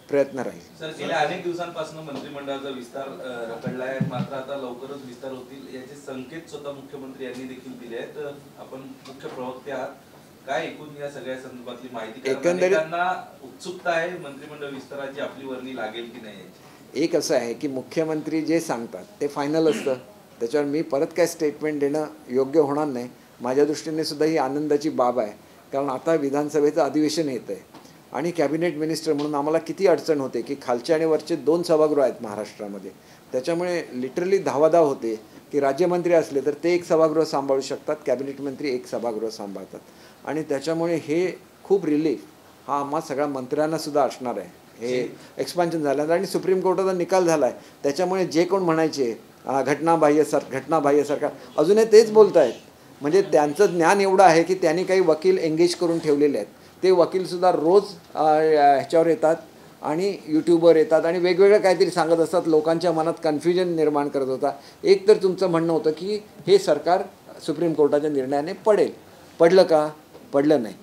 प्रयत्न राहील. सर, गेल्या अनेक दिवसांपासून मंत्रिमंडळाचा विस्तार रखडला आहे, मात्र आता लवकरच विस्तार होतील याचे संकेत स्वतः मुख्यमंत्री यांनी देखील दिले आहेत. आपण मुख्य प्रवक्ते आहात, काय एकूण या सगळ्या संदर्भातली माहिती? अनेकांना उत्सुकता आहे मंत्रिमंडळ विस्ताराची, आपली वर्णी लागेल की नाही याची. एक असं आहे की मुख्यमंत्री जे सांगतात ते फायनल असतं, त्याच्यावर मी परत काय स्टेटमेंट देणं योग्य होणार नाही. माझ्या दृष्टीने सुद्धा ही आनंदाची बाब आहे, कारण आता विधानसभेचं अधिवेशन येतं आहे आणि कॅबिनेट मिनिस्टर म्हणून आम्हाला किती अडचण होते की खालचे आणि वरचे 2 सभागृह आहेत महाराष्ट्रामध्ये. त्याच्यामुळे लिटरली धावाधाव होते की राज्यमंत्री असले तर ते 1 सभागृह सांभाळू शकतात, कॅबिनेट मंत्री 1 सभागृह सांभाळतात. आणि त्याच्यामुळे हे खूप रिलीफ हा आम्हा सगळ्या मंत्र्यांनासुद्धा असणार आहे. हे एक्सपान्शन झालं आणि सुप्रीम कोर्टाचा निकाल झाला आहे, त्याच्यामुळे जे कोण म्हणायचे घटनाबाह्य सरकार अजूनही तेच बोलत आहेत. म्हणजे त्यांचं ज्ञान एवढं आहे की त्यांनी काही वकील एंगेज करून ठेवलेले आहेत. ते वकीलसुद्धा रोज ह्याच्यावर येतात आणि यूट्यूबवर येतात आणि वेगवेगळं काहीतरी सांगत असतात, लोकांच्या मनात कन्फ्युजन निर्माण करत होता. एक तर तुमचं म्हणणं होतं की हे सरकार सुप्रीम कोर्टाच्या निर्णयाने पडलं का? पडलं नाही.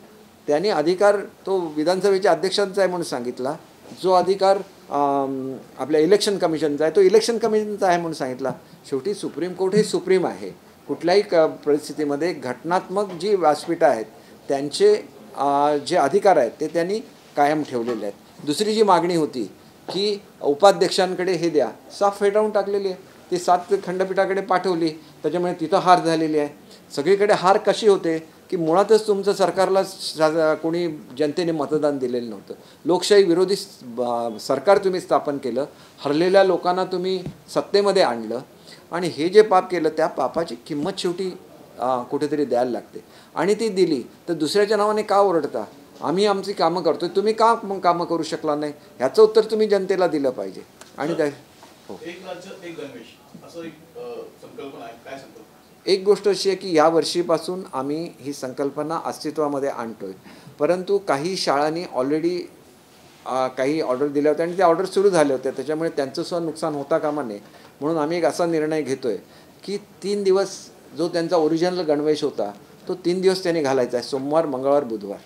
त्यांनी अधिकार तो विधानसभेच्या अध्यक्षांचा आहे म्हणून सांगितला, जो अधिकार आपल्या इलेक्शन कमिशनचा आहे तो इलेक्शन कमिशनचा आहे म्हणून सांगितला. शेवटी सुप्रीम कोर्ट हे सुप्रीम आहे. कुठल्याही परिस्थितीमध्ये घटनात्मक जी व्यासपीठं आहेत त्यांचे जे अधिकार आहेत ते त्यांनी कायम ठेवलेले आहेत. दुसरी जी मागणी होती की उपाध्यक्षांकडे हे द्या, साफ फेटाळून टाकलेली आहे. ती 7 खंडपीठाकडे पाठवली, त्याच्यामुळे तिथं हार झालेली आहे. सगळीकडे हार कशी होते की मुळातच तुमचं सरकारला कोणी जनतेने मतदान दिलेलं नव्हतं. लोकशाही विरोधी सरकार तुम्ही स्थापन केलं, हरलेल्या लोकांना तुम्ही सत्तेमध्ये आणलं आणि हे जे पाप केलं त्या पापाची किंमत शेवटी कुठेतरी द्यायला लागते. आणि ती दिली तर दुसऱ्याच्या नावाने का ओरडता? आम्ही आमची कामं करतोय, तुम्ही का मग कामं करू शकला नाही? ह्याचं उत्तर तुम्ही जनतेला दिलं पाहिजे. आणि त्या एक राज्य एक गणवेश असं एक संकल्पना आहे, काय संकल्पना? एक गोष्ट अशी आहे की या वर्षीपासून आम्ही ही संकल्पना अस्तित्वामध्ये आणतोय, परंतु काही शाळांनी ऑलरेडी काही ऑर्डर दिल्या होत्या आणि त्या ऑर्डर सुरू झाल्या होत्या, त्याच्यामुळे त्यांचं सुद्धा नुकसान होता कामा नये. म्हणून आम्ही एक असा निर्णय घेतोय की 3 दिवस जो त्यांचा ओरिजिनल गणवेश होता तो 3 दिवस त्यांनी घालायचा आहे, सोमवार, मंगळवार, बुधवार.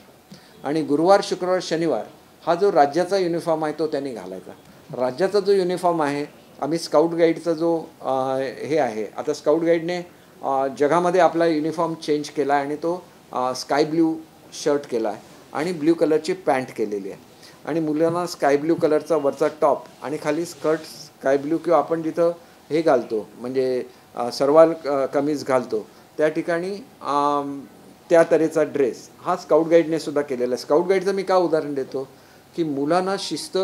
आणि गुरुवार, शुक्रवार, शनिवार हा जो राज्याचा युनिफॉर्म आहे तो त्यांनी घालायचा. राज्याचा जो युनिफॉर्म आहे, आम्ही स्काउट गाईडचा जो हे आहे, आता स्काउट गाईडने जगामध्ये आपला युनिफॉर्म चेंज केला आहे आणि तो स्काय ब्ल्यू शर्ट केला आहे आणि ब्ल्यू कलरची पॅन्ट केलेली आहे. आणि मुलांना स्काय ब्ल्यू कलरचा वरचा टॉप आणि खाली स्कर्ट स्काय ब्ल्यू, किंवा आपण जिथं हे घालतो म्हणजे सरवाल कमीज घालतो त्या ठिकाणी त्या तऱ्हेचा ड्रेस हा स्काउट गाईडने सुद्धा केलेला आहे. स्काउट गाईडचं मी का उदाहरण देतो की मुलांना शिस्त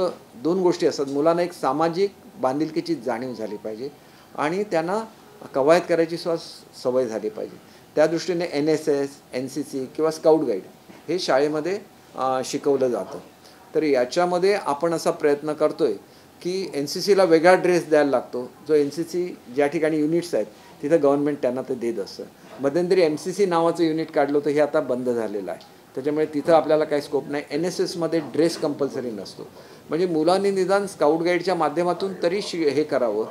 2 गोष्टी असतात. मुलांना एक सामाजिक बांधिलकीची जाणीव झाली पाहिजे आणि त्यांना कवायत करायची सुद्धा सवय झाली पाहिजे. त्या दृष्टीने NSS, NCC किंवा स्काउट गाईड हे शाळेमध्ये शिकवलं जातं. तर याच्यामध्ये आपण असा प्रयत्न करतोय की NCCला वेगळा ड्रेस द्यायला लागतो, जो NCC ज्या ठिकाणी युनिट्स आहेत तिथं गव्हर्नमेंट त्यांना ते देत असतं. मध्यंतरी MCC नावाचं युनिट काढलं होतं, हे आता बंद झालेलं आहे, त्याच्यामुळे तिथं आपल्याला काही स्कोप नाही. NSSमध्ये ड्रेस कंपल्सरी नसतो. म्हणजे मुलांनी निदान स्काउट गाईडच्या माध्यमातून तरी हे करावं.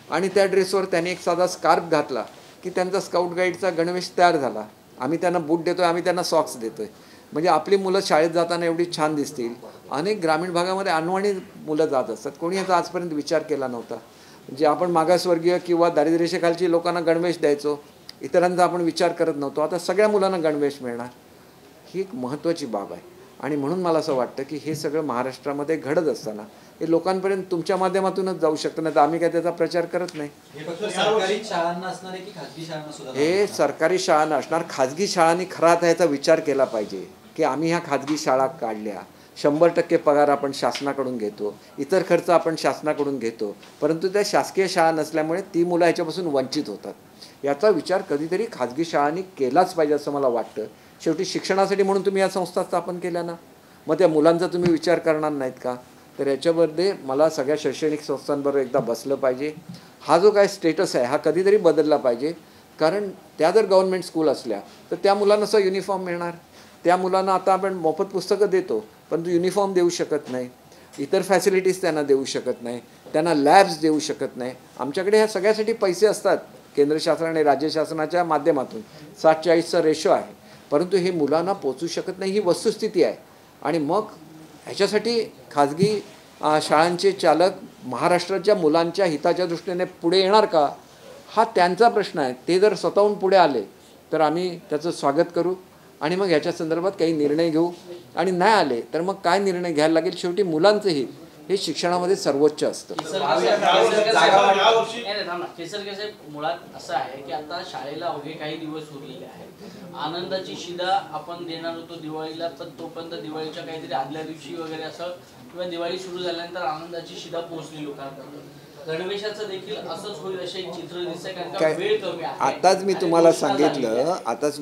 आणि त्या ड्रेसवर त्यांनी एक साधा स्कार्फ घातला की त्यांचा स्काउट गाईडचा गणवेश तयार झाला. आम्ही त्यांना बूट देतो आहे, आम्ही त्यांना सॉक्स देतो आहे. म्हणजे आपली मुलं शाळेत जाताना एवढी छान दिसतील. अनेक ग्रामीण भागामध्ये अनवाणी मुलं जात असतात, कोणी याचा आजपर्यंत विचार केला नव्हता. म्हणजे आपण मागासवर्गीय किंवा दारिद्र्यरेषेखालची लोकांना गणवेश द्यायचो, इतरांचा आपण विचार करत नव्हतो. आता सगळ्या मुलांना गणवेश मिळणार, ही एक महत्त्वाची बाब आहे. आणि म्हणून मला असं वाटतं की हे सगळं महाराष्ट्रामध्ये घडत असताना हे लोकांपर्यंत तुमच्या माध्यमातूनच जाऊ शकतं, नाही तर आम्ही काय त्याचा प्रचार करत नाही. सरकारी शाळांना असणार आहे की खाजगी शाळांना सुद्धा? हे सरकारी शाळांना असणार. खाजगी शाळांनी खरा आता याचा विचार केला पाहिजे की आम्ही ह्या खाजगी शाळा काढल्या, 100% पगार आपण शासनाकडून घेतो, इतर खर्च आपण शासनाकडून घेतो, परंतु त्या शासकीय शाळा नसल्यामुळे ती मुलं ह्याच्यापासून वंचित होतात. याचा विचार कधीतरी खाजगी शाळांनी केलाच पाहिजे असं मला वाटतं. शेवटी शिक्षणासाठी म्हणून तुम्ही या संस्था स्थापन केल्या ना, मग त्या मुलांचा तुम्ही विचार करणार नाहीत का? तर याच्यामध्ये मला सगळ्या शैक्षणिक संस्थांबरोबर एकदा बसलं पाहिजे. हा जो काय स्टेटस आहे हा कधीतरी बदलला पाहिजे, कारण त्या जर गव्हर्नमेंट स्कूल असल्या तर त्या मुलांना असं युनिफॉर्म मिळणार. त्या मुलांना आता आपण मोफत पुस्तकं देतो परंतु युनिफॉर्म देऊ शकत नाही, इतर फॅसिलिटीज त्यांना देऊ शकत नाही, त्यांना लॅब्स देऊ शकत नाही. आमच्याकडे ह्या सगळ्यासाठी पैसे असतात केंद्र शासन आणि राज्य शासनाच्या माध्यमातून, 60-40चा रेशो आहे, परंतु हे मुलांना पोचू शकत नाही, ही वस्तुस्थिती आहे. आणि मग ह्याच्यासाठी खाजगी शाळांचे चालक महाराष्ट्राच्या मुलांच्या हिताच्या दृष्टीने पुढे येणार का, हा त्यांचा प्रश्न आहे. ते जर स्वतःहून पुढे आले तर आम्ही त्याचं स्वागत करू आणि मग याच्या संदर्भात काही निर्णय घेऊ. आणि नाही आले तर मग काय निर्णय घ्यायला लागेल. शेवटी मुलांचं हित हे शिक्षणामध्ये सर्वोच्च असतं. केसरकर साहेब, मुळात असं आहे की आता शाळेला अवघे काही दिवस उरलेले आहेत. आनंदाची शिदा आपण देणार होतो दिवाळीला, पण तोपर्यंत दिवाळीच्या काहीतरी आदल्या दिवशी वगैरे असं किंवा दिवाळी सुरू झाल्यानंतर आनंदाची शिदा पोहोचली लोकांपर्यंत. गणवेशाचं देखील असंच होईल असे एक चित्र दिसतंय, कारण का वेळ कमी आहे. आताच मी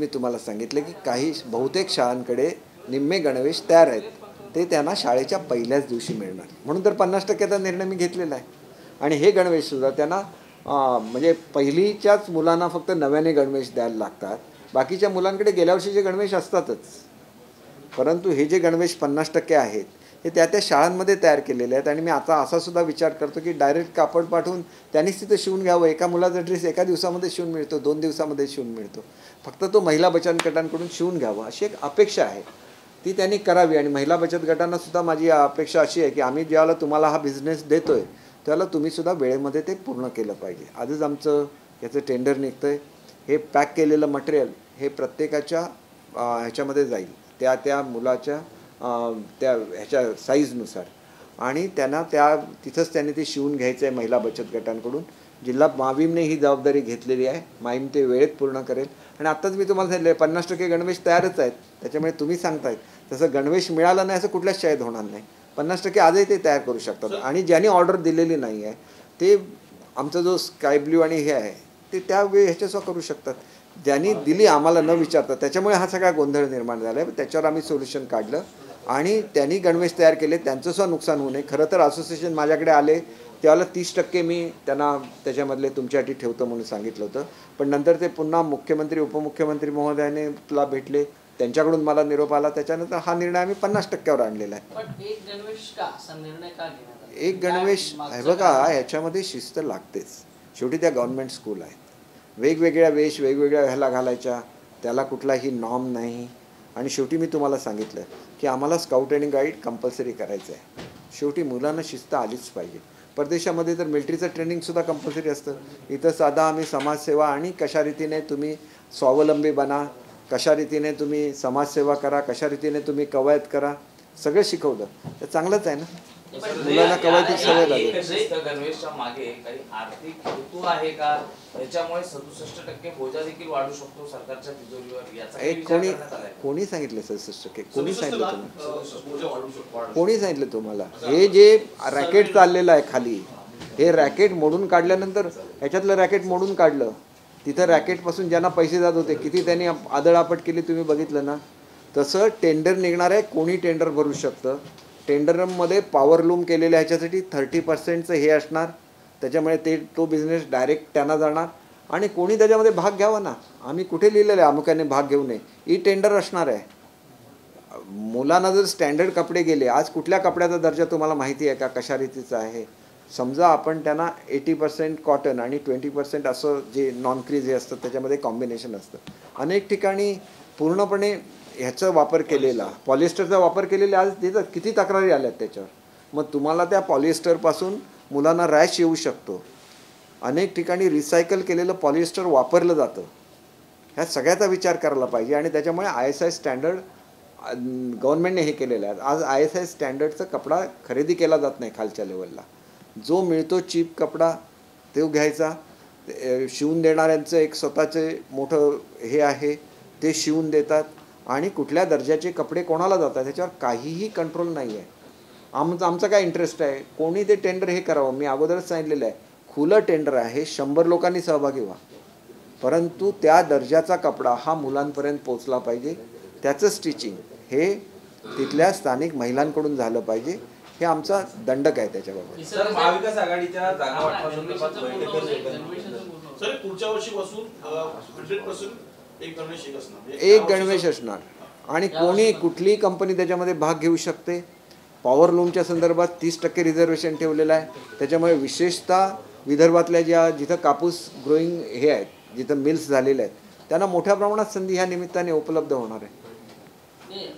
तुम्हाला सांगितलं की काही बहुतेक शाळांकडे निम्मे गणवेश तयार आहेत. ते त्यांना शाळेच्या पहिल्याच दिवशी मिळणार, म्हणून तर 50%चा निर्णय मी घेतलेला आहे. आणि हे गणवेशसुद्धा त्यांना म्हणजे पहिलीच्याच मुलांना फक्त नव्याने गणवेश द्यायला लागतात. बाकीच्या मुलांकडे गेल्या वर्षीचे गणवेश असतातच, परंतु हे जे गणवेश 50% आहेत हे त्या शाळांमध्ये तयार केलेले आहेत. आणि मी आता असा सुद्धा विचार करतो की डायरेक्ट कापड पाठवून त्यांनीच तिथं शिवून घ्यावं. एका मुलाचा ड्रेस एका दिवसामध्ये शिवून मिळतो, 2 दिवसामध्ये शिवून मिळतो. फक्त तो महिला बचत गटांकडून शिवून घ्यावा अशी एक अपेक्षा आहे, ती त्यांनी करावी. आणि महिला बचत गटांना सुद्धा माझी अपेक्षा अशी आहे की आम्ही ज्यावेळेला तुम्हाला हा बिझनेस देतो आहे त्यावेळेला तुम्हीसुद्धा वेळेमध्ये ते पूर्ण केलं पाहिजे. आजच आमचं याचं टेंडर निघतं आहे. हे पॅक केलेलं मटेरियल हे प्रत्येकाच्या ह्याच्यामध्ये जाईल, त्या मुलाच्या त्या ह्याच्या साईजनुसार. आणि त्यांना तिथंच त्यांनी ते शिवून घ्यायचं आहे महिला बचत गटांकडून. जिल्हा माविमने ही जबाबदारी घेतलेली आहे. माहीम ते वेळेत पूर्ण करेल. आणि आत्ताच मी तुम्हाला सांगितलं 50% गणवेश तयारच आहेत. त्याच्यामुळे तुम्ही सांगतायत तसं गणवेश मिळालं नाही असं कुठल्याच शाळेत होणार नाही. 50% आजही ते तयार करू शकतात. आणि ज्यांनी ऑर्डर दिलेली नाही आहे ते आमचा जो स्काय ब्ल्यू आणि हे आहे ते त्यावेळी ह्याच्यासुद्धा करू शकतात. ज्यांनी दिली आम्हाला न विचारता, त्याच्यामुळे हा सगळा गोंधळ निर्माण झाला आहे. त्याच्यावर आम्ही सोल्युशन काढलं आणि त्यांनी गणवेश तयार केले, त्यांचंसुद्धा नुकसान होऊ नये. खरं तर असोसिएशन माझ्याकडे आले त्यावेळेला 30% मी त्यांना त्याच्यामधले तुमच्यासाठी ठेवतो म्हणून सांगितलं होतं. पण नंतर ते पुन्हा मुख्यमंत्री उपमुख्यमंत्री महोदयाने तुला भेटले, त्यांच्याकडून मला निरोप आला. त्याच्यानंतर हा निर्णय आम्ही 50%वर आणलेला आहे. पण एक गणवेश का असा निर्णय का घेण्यात आला? एक गणवेश हे बघा, ह्याच्यामध्ये शिस्त लागतेच. शेवटी त्या गव्हर्नमेंट स्कूल आहेत, वेगवेगळ्या वेश वेगवेगळ्या ह्याला घालायच्या, त्याला कुठलाही नॉर्म नाही. आणि शेवटी मी तुम्हाला सांगितलं की आम्हाला स्काउट आणि गाईड कंपल्सरी करायचं आहे. शेवटी मुलांना शिस्त आलीच पाहिजे. परदेशामध्ये तर मिलिटरीचं ट्रेनिंगसुद्धा कंपल्सरी असतं. इथं साधा आम्ही समाजसेवा आणि कशा रीतीने तुम्ही स्वावलंबी बना, कशा रीतीने तुम्ही समाजसेवा करा, कशा रीतीने तुम्ही कवायत करा, सगळं शिकवलं तर चांगलंच आहे ना. मुलांना कवायतीची सवय लागेल. गणवेशच्या मागे काही आर्थिक हेतू आहे का? याच्यामुळे 67% बोजा देखील वाढू शकतो सरकारच्या तिजोरीवर, याचा कोणी सांगितलं 67%? कोणी सांगितलं तुम्हाला? कोणी सांगितलं तुम्हाला? हे जे रॅकेट चाललेलं आहे खाली, हे रॅकेट मोडून काढल्यानंतर ह्याच्यातलं रॅकेट मोडून काढलं, तिथं रॅकेटपासून ज्यांना पैसे जात होते किती त्यांनी आदळआपट केली तुम्ही बघितलं ना. तसं टेंडर निघणार आहे, कोणी टेंडर भरू शकतं. टेंडरमध्ये पॉवरलूम केलेल्या ह्याच्यासाठी 30%चं हे असणार. त्याच्यामुळे तो बिझनेस डायरेक्ट त्यांना जाणार आणि कोणी त्याच्यामध्ये भाग घ्यावा ना. आम्ही कुठे लिहिलेलं आहे अमुकाने भाग घेऊ नये? ही टेंडर असणार आहे. मुलांना जर स्टँडर्ड कपडे गेले, आज कुठल्या कपड्याचा दर्जा तुम्हाला माहिती आहे का, कशा रीतीचा आहे? समजा आपण त्यांना 80% कॉटन आणि 20% असं जे नॉन क्रीज हे असतं त्याच्यामध्ये कॉम्बिनेशन असतं. अनेक ठिकाणी पूर्णपणे ह्याचा वापर केलेला, पॉलिएस्टरचा वापर केलेला, आज तिथं किती तक्रारी आल्यात त्याच्यावर. मग तुम्हाला त्या पॉलिएस्टरपासून मुलांना रॅश येऊ शकतो. अनेक ठिकाणी रिसायकल केलेलं पॉलिएस्टर वापरलं जातं. ह्या सगळ्याचा विचार करायला पाहिजे. आणि त्याच्यामुळे ISI स्टँडर्ड गव्हर्नमेंटने हे केलेलं आहे. आज ISI स्टँडर्डचा कपडा खरेदी केला जात नाही खालच्या लेवलला. जो मिळतो चीप कपडा तो घ्यायचा. शिवून देणाऱ्यांचं एक स्वतःचे मोठं हे आहे, ते शिवून देतात. आणि कुठल्या दर्जाचे कपडे कोणाला जातात ह्याच्यावर काहीही कंट्रोल नाही आहे. आमचा काय इंटरेस्ट आहे? कोणी ते टेंडर हे करावं. मी अगोदरच सांगितलेलं आहे, खुलं टेंडर आहे, 100 लोकांनी सहभागी व्हा. परंतु त्या दर्जाचा कपडा हा मुलांपर्यंत पोचला पाहिजे. त्याचं स्टिचिंग हे तिथल्या स्थानिक महिलांकडून झालं पाहिजे. हे आमचा दंडक आहे त्याच्याबाबत. सर, महाविकास आघाडीच्या जागा वाटपासंदर्भात सर पुढच्या वर्षीपासून 100% एक गणवेश असणार. आणि कोणी कुठलीही कंपनी त्याच्यामध्ये भाग घेऊ शकते. पॉवरलूमच्या संदर्भात 30% रिझर्वेशन ठेवलेलं आहे. त्याच्यामुळे विशेषतः विदर्भातल्या जिथं कापूस ग्रोईंग हे आहेत, जिथं मिल्स झालेल्या आहेत, त्यांना मोठ्या प्रमाणात संधी ह्या निमित्ताने उपलब्ध होणार आहे.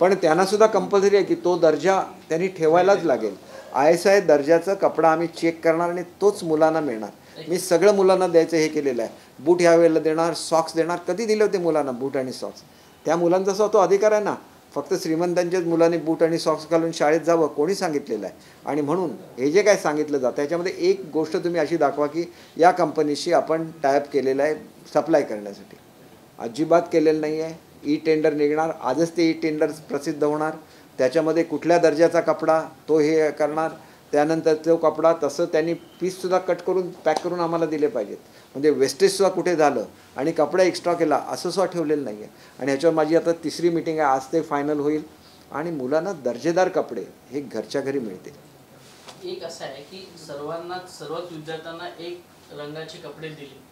पण त्यांनासुद्धा कंपल्सरी आहे की तो दर्जा त्यांनी ठेवायलाच लागेल. ISI दर्जाचा कपडा आम्ही चेक करणार आणि तोच मुलांना मिळणार. मी सगळं मुलांना द्यायचं हे केलेलं आहे. बूट ह्या वेळेला देणार, सॉक्स देणार. कधी दिले होते मुलांना बूट आणि सॉक्स? त्या मुलांचा तो अधिकार आहे ना. फक्त श्रीमंतांच्याच मुलांनी बूट आणि सॉक्स घालून शाळेत जावं कोणी सांगितलेलं आहे? आणि म्हणून हे जे काय सांगितलं जातं त्याच्यामध्ये एक गोष्ट तुम्ही अशी दाखवा की या कंपनीशी आपण टायअप केलेलं आहे सप्लाय करण्यासाठी. अजिबात केलेलं नाही आहे. ई टेंडर निघणार, आजच ते ई टेंडर प्रसिद्ध होणार. त्याच्यामध्ये कुठल्या दर्जाचा कपडा तो हे करणार, त्यानंतर तो कपडा तसं त्यांनी पीससुद्धा कट करून पॅक करून आम्हाला दिले पाहिजेत. म्हणजे वेस्टेजसुद्धा कुठे झालं आणि कपडा एक्स्ट्रा केला असं सुद्धा ठेवलेलं नाही आहे. आणि ह्याच्यावर माझी आता 3री मीटिंग आहे. आज ते फायनल होईल आणि मुलांना दर्जेदार कपडे हे घरच्या घरी मिळतील. एक असं आहे की सर्वच विद्यार्थ्यांना एक रंगाचे कपडे दिले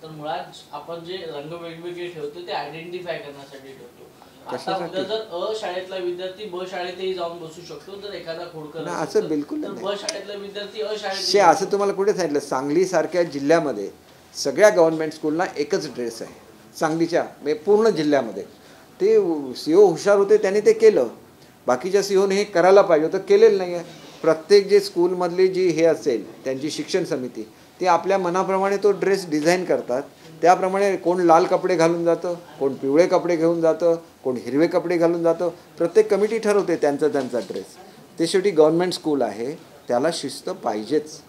तर मुळात आपण जे रंग वेगवेगळे ठेवतो ते आयडेंटिफाय करण्यासाठी ठेवतो. आता उद्या जर अ शाळेतला विद्यार्थी ब शाळेतही जाऊन बसू शकतो. जर एखादा खोडकर असं बिलकुल तर ब शाळेतला विद्यार्थी अ शाळेत असं तुम्हाला कुठे सांगितलं? सांगलीसारख्या जिल्ह्यामध्ये सगळ्या गव्हर्नमेंट स्कूलना एकच ड्रेस आहे. सांगलीच्या पूर्ण जिल्ह्यामध्ये ते CO हुशार होते त्यांनी ते केलं. बाकीच्या COने हे करायला पाहिजे होतं, केलेलं नाही आहे. प्रत्येक जे स्कूलमधली जी हे असेल त्यांची शिक्षण समिती ते आपल्या मनाप्रमाणे तो ड्रेस डिझाईन करतात. त्याप्रमाणे कोण लाल कपडे घालून जातं, कोण पिवळे कपडे घेऊन जातं, कोण हिरवे कपडे घालून जातं. प्रत्येक कमिटी ठरवते त्यांचा ड्रेस. ते शेवटी गव्हर्नमेंट स्कूल आहे, त्याला शिस्त पाहिजेच.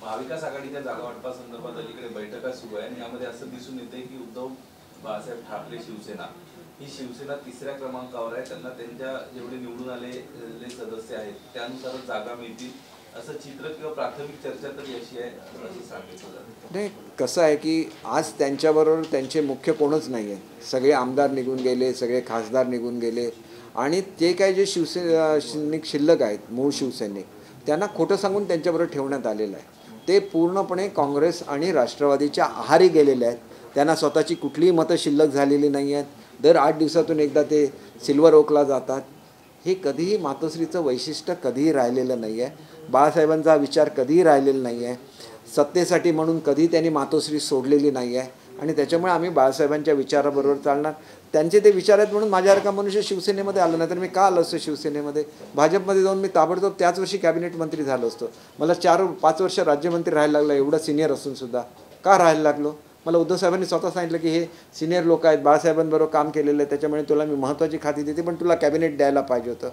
महाविकास आघाडीच्या जागा वाटपासंदर्भात अलीकडे बैठका सुरू आहे आणि यामध्ये असं दिसून येते की उद्धव बाळासाहेब ठाकरे शिवसेना ही शिवसेना 3ऱ्या क्रमांकावर आहे. त्यांना त्यांच्या जेवढे निवडून आलेले सदस्य आहेत त्यानुसारच जागा मिळतील असं चित्र किंवा प्राथमिक चर्चा तरी अशी आहे असं सांगितलं जातं. नाही, कसं आहे की आज त्यांच्याबरोबर त्यांचे मुख्य कोणच नाही आहे. सगळे आमदार निघून गेले, सगळे खासदार निघून गेले आणि ते काय जे शिवसैनिक शिल्लक आहेत मूळ शिवसैनिक त्यांना खोटं सांगून त्यांच्याबरोबर ठेवण्यात आलेलं आहे. ते पूर्णपणे काँग्रेस आणि राष्ट्रवादीच्या आहारी गेलेले आहेत. त्यांना स्वतःची कुठलीही मतं शिल्लक झालेली नाही आहेत. दर 8 दिवसातून एकदा ते सिल्वर ओकला जातात. हे कधीही मातोश्रीचं वैशिष्ट्य कधीही राहिलेलं नाही आहे. बाळासाहेबांचा विचार कधीही राहिलेला नाही आहे. सत्तेसाठी म्हणून कधी त्यांनी मातोश्री सोडलेली नाही आहे आणि त्याच्यामुळे आम्ही बाळासाहेबांच्या विचाराबरोबर चालणार. त्यांचे ते विचार आहेत म्हणून माझ्यासारखा मनुष्य शिवसेनेमध्ये आलं नाही तर मी का आलो असतो शिवसेनेमध्ये? भाजपमध्ये जाऊन मी ताबडतोब त्याच वर्षी कॅबिनेट मंत्री झालो असतो. मला 4-5 वर्ष राज्यमंत्री राहायला लागलं. एवढं सिनियर असूनसुद्धा का राहायला लागलो? मला उद्धव साहेबांनी स्वतः सांगितलं की हे सिनियर लोक आहेत, बाळासाहेबांबरोबर काम केलेलं आहे, त्याच्यामुळे तुला मी महत्त्वाची खाती देते पण तुला कॅबिनेट द्यायला पाहिजे होतं.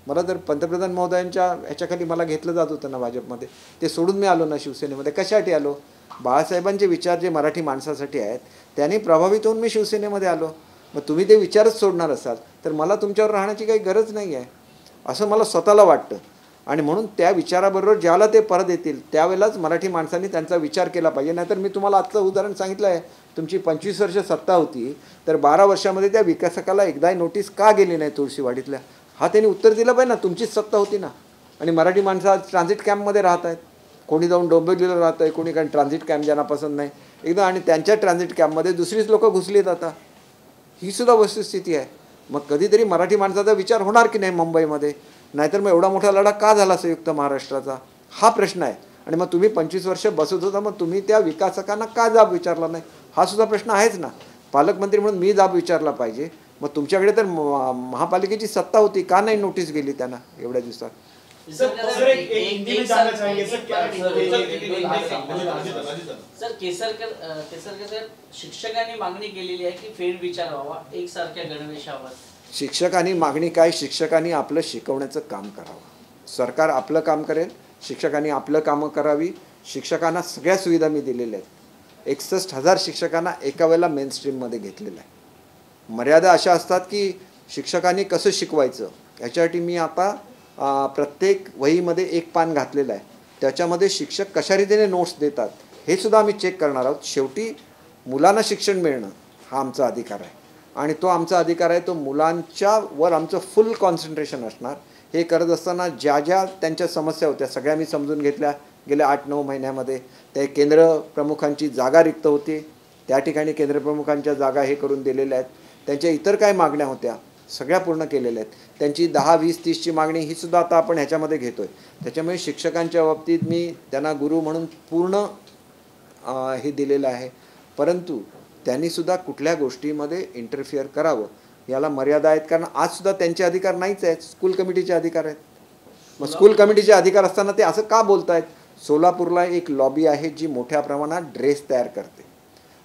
मला तर पंतप्रधान महोदयांच्या ह्याच्याखाली मला घेतलं जात होतं ना भाजपमध्ये. ते सोडून मी आलो ना शिवसेनेमध्ये. कशासाठी आलो? बाळासाहेबांचे विचार जे मराठी माणसासाठी आहेत त्यांनी प्रभावित होऊन मी शिवसेनेमध्ये आलो. मग तुम्ही ते विचारच सोडणार असाल तर मला तुमच्यावर राहण्याची काही गरज नाही आहे असं मला स्वतःला वाटतं. आणि म्हणून त्या विचाराबरोबर ज्याला ते परत येतील त्यावेळेलाच मराठी माणसांनी त्यांचा विचार केला पाहिजे. नाहीतर मी तुम्हाला आजचं उदाहरण सांगितलं आहे. तुमची 25 वर्ष सत्ता होती तर 12 वर्षामध्ये त्या विकासकाला एकदाही नोटीस का गेली नाही तुळशीवाडीतल्या? हा त्यांनी उत्तर दिलं पाहिजे ना. तुमचीच सत्ता होती ना. आणि मराठी माणसं आज ट्रान्झिट कॅम्पमध्ये राहत आहेत. कोणी जाऊन डोंबिवलीला राहत आहे, कोणी काही ट्रान्झिट कॅम्प ज्यांना पसंत नाही एकदा आणि त्यांच्या ट्रान्झिट कॅम्पमध्ये दुसरीच लोक घुसलीत आता. ही सुद्धा वस्तुस्थिती आहे. मग कधीतरी मराठी माणसाचा विचार होणार की नाही मुंबईमध्ये? नाहीतर मग एवढा मोठा लढा का झाला संयुक्त महाराष्ट्राचा? हा प्रश्न आहे. आणि मग तुम्ही 25 वर्ष बसत होता मग तुम्ही त्या विकासकांना का जाब विचारला नाही? हा सुद्धा प्रश्न आहेच ना. पालकमंत्री म्हणून मी जाब विचारला पाहिजे. मग तुमच्याकडे तर महापालिकेची सत्ता होती का नाही नोटीस गेली त्यांना एवढ्या दिवसात? सर केसरकर शिक्षकांनी मागणी केलेली आहे की फेरविचार व्हावा एकसारख्या गणवेशावर. शिक्षकांनी मागणी काय? शिक्षकांनी आपलं शिकवण्याचं काम करावं. सरकार आपलं काम करेल, शिक्षकांनी आपलं कामं करावी. शिक्षकांना सगळ्या सुविधा मी दिलेल्या आहेत. 61,000 शिक्षकांना एका वेळेला मेनस्ट्रीममध्ये घेतलेलं आहे. मर्यादा अशा असतात की शिक्षकांनी कसं शिकवायचं याच्यासाठी मी आता प्रत्येक वहीमध्ये एक पान घातलेलं आहे. त्याच्यामध्ये शिक्षक कशा रीतीने नोट्स देतात हे सुद्धा आम्ही चेक करणार आहोत. शेवटी मुलांना शिक्षण मिळणं हा आमचा अधिकार आहे आणि तो आमचा अधिकार आहे. तो मुलांच्यावर आमचं फुल कॉन्सन्ट्रेशन असणार. हे करत असताना ज्या ज्या त्यांच्या समस्या होत्या सगळ्या मी समजून घेतल्या गेल्या 8-9 महिन्यामध्ये. त्या केंद्र प्रमुखांची जागा रिक्त होती त्या ठिकाणी केंद्रप्रमुखांच्या जागा हे करून दिलेल्या आहेत. त्यांच्या इतर काय मागण्या होत्या सगळ्या पूर्ण केलेल्या आहेत. त्यांची 10, 20, 30ची मागणी ही सुद्धा आता आपण ह्याच्यामध्ये घेतो आहे. त्याच्यामुळे शिक्षकांच्या बाबतीत मी त्यांना गुरु म्हणून पूर्ण हे दिलेलं आहे. परंतु त्यांनीसुद्धा कुठल्या गोष्टीमध्ये इंटरफिअर करावं याला मर्यादा आहेत. कारण आजसुद्धा त्यांचे अधिकार नाहीच आहेत, स्कूल कमिटीचे अधिकार आहेत. मग स्कूल कमिटीचे अधिकार असताना ते असं का बोलत आहेत? सोलापूरला एक लॉबी आहे जी मोठ्या प्रमाणात ड्रेस तयार करते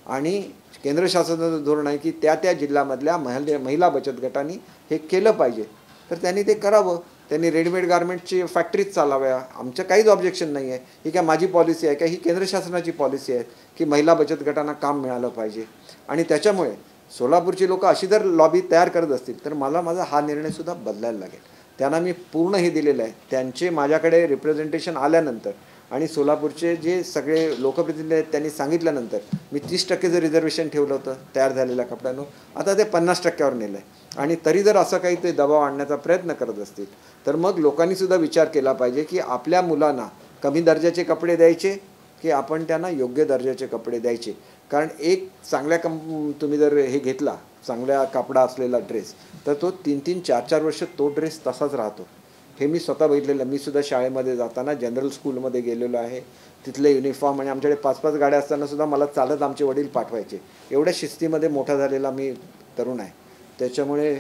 आणि केंद्र शासनाचं धोरण आहे की त्या जिल्ह्यामधल्या महिला बचत गटांनी हे केलं पाहिजे, तर त्यांनी ते करावं. त्यांनी रेडीमेड गार्मेंटची फॅक्टरीज चालवाव्या. आमचं काहीच ऑब्जेक्शन नाही आहे. ही काय माझी पॉलिसी आहे का? ही केंद्र शासनाची पॉलिसी आहे की महिला बचत गटांना काम मिळालं पाहिजे. आणि त्याच्यामुळे सोलापूरची लोक अशी जर लॉबी तयार करत असतील तर मला माझा हा निर्णयसुद्धा बदलायला लागेल. त्यांना मी पूर्ण हे दिलेलं आहे. त्यांचे माझ्याकडे रिप्रेझेंटेशन आल्यानंतर आणि सोलापूरचे जे सगळे लोकप्रतिनिधी आहेत त्यांनी सांगितल्यानंतर मी 30% रिझर्वेशन ठेवलं होतं तयार झालेल्या कपड्यांवर, आता ते 50%वर नेलं आहे. आणि तरी जर असं काही ते दबाव आणण्याचा प्रयत्न करत असतील तर मग लोकांनीसुद्धा विचार केला पाहिजे की आपल्या मुलांना कमी दर्जाचे कपडे द्यायचे की आपण त्यांना योग्य दर्जाचे कपडे द्यायचे. कारण एक चांगल्या तुम्ही जर हे घेतला चांगल्या कापडा असलेला ड्रेस तर तो 3-3, 4-4 वर्ष तो ड्रेस तसाच राहतो. हे मी स्वतः बघितलेलं. मी सुद्धा शाळेमध्ये जाताना जनरल स्कूलमध्ये गेलेलो आहे. तिथले युनिफॉर्म आणि आमच्याकडे 5-5 गाड्या असताना सुद्धा मला चालत आमचे वडील पाठवायचे. एवढ्या शिस्तीमध्ये मोठा झालेला मी तरुण आहे. त्याच्यामुळे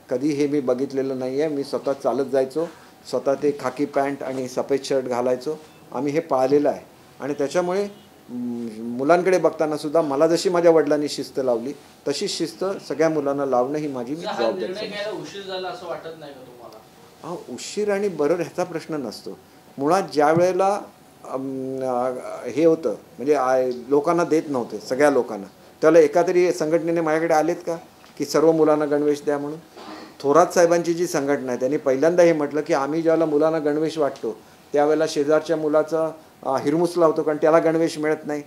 कधी हे मी बघितलेलं नाही आहे. मी स्वतः चालत जायचो, स्वतः ते खाकी पॅन्ट आणि सफेद शर्ट घालायचो. आम्ही हे पाळलेलं आहे. आणि त्याच्यामुळे मुलांकडे बघताना सुद्धा मला जशी माझ्या वडिलांनी शिस्त लावली तशी शिस्त सगळ्या मुलांना लावणं ही माझी जबाबदारी. उशीर झाला असं वाटत नाही का तुम्हाला? हा, उशीर आणि बरोबर ह्याचा प्रश्न नसतो. मुळात ज्या वेळेला हे होतं म्हणजे लोकांना देत नव्हते सगळ्या लोकांना, त्याला एका तरी संघटनेने माझ्याकडे आलेत का की सर्व मुलांना गणवेश द्या म्हणून? थोरात साहेबांची जी संघटना आहे त्यांनी पहिल्यांदा हे म्हटलं की आम्ही ज्यावेळेला मुलांना गणवेश वाटतो त्यावेळेला शेजारच्या मुलाचा हिरमुसला होतो कारण त्याला गणवेश मिळत नाही.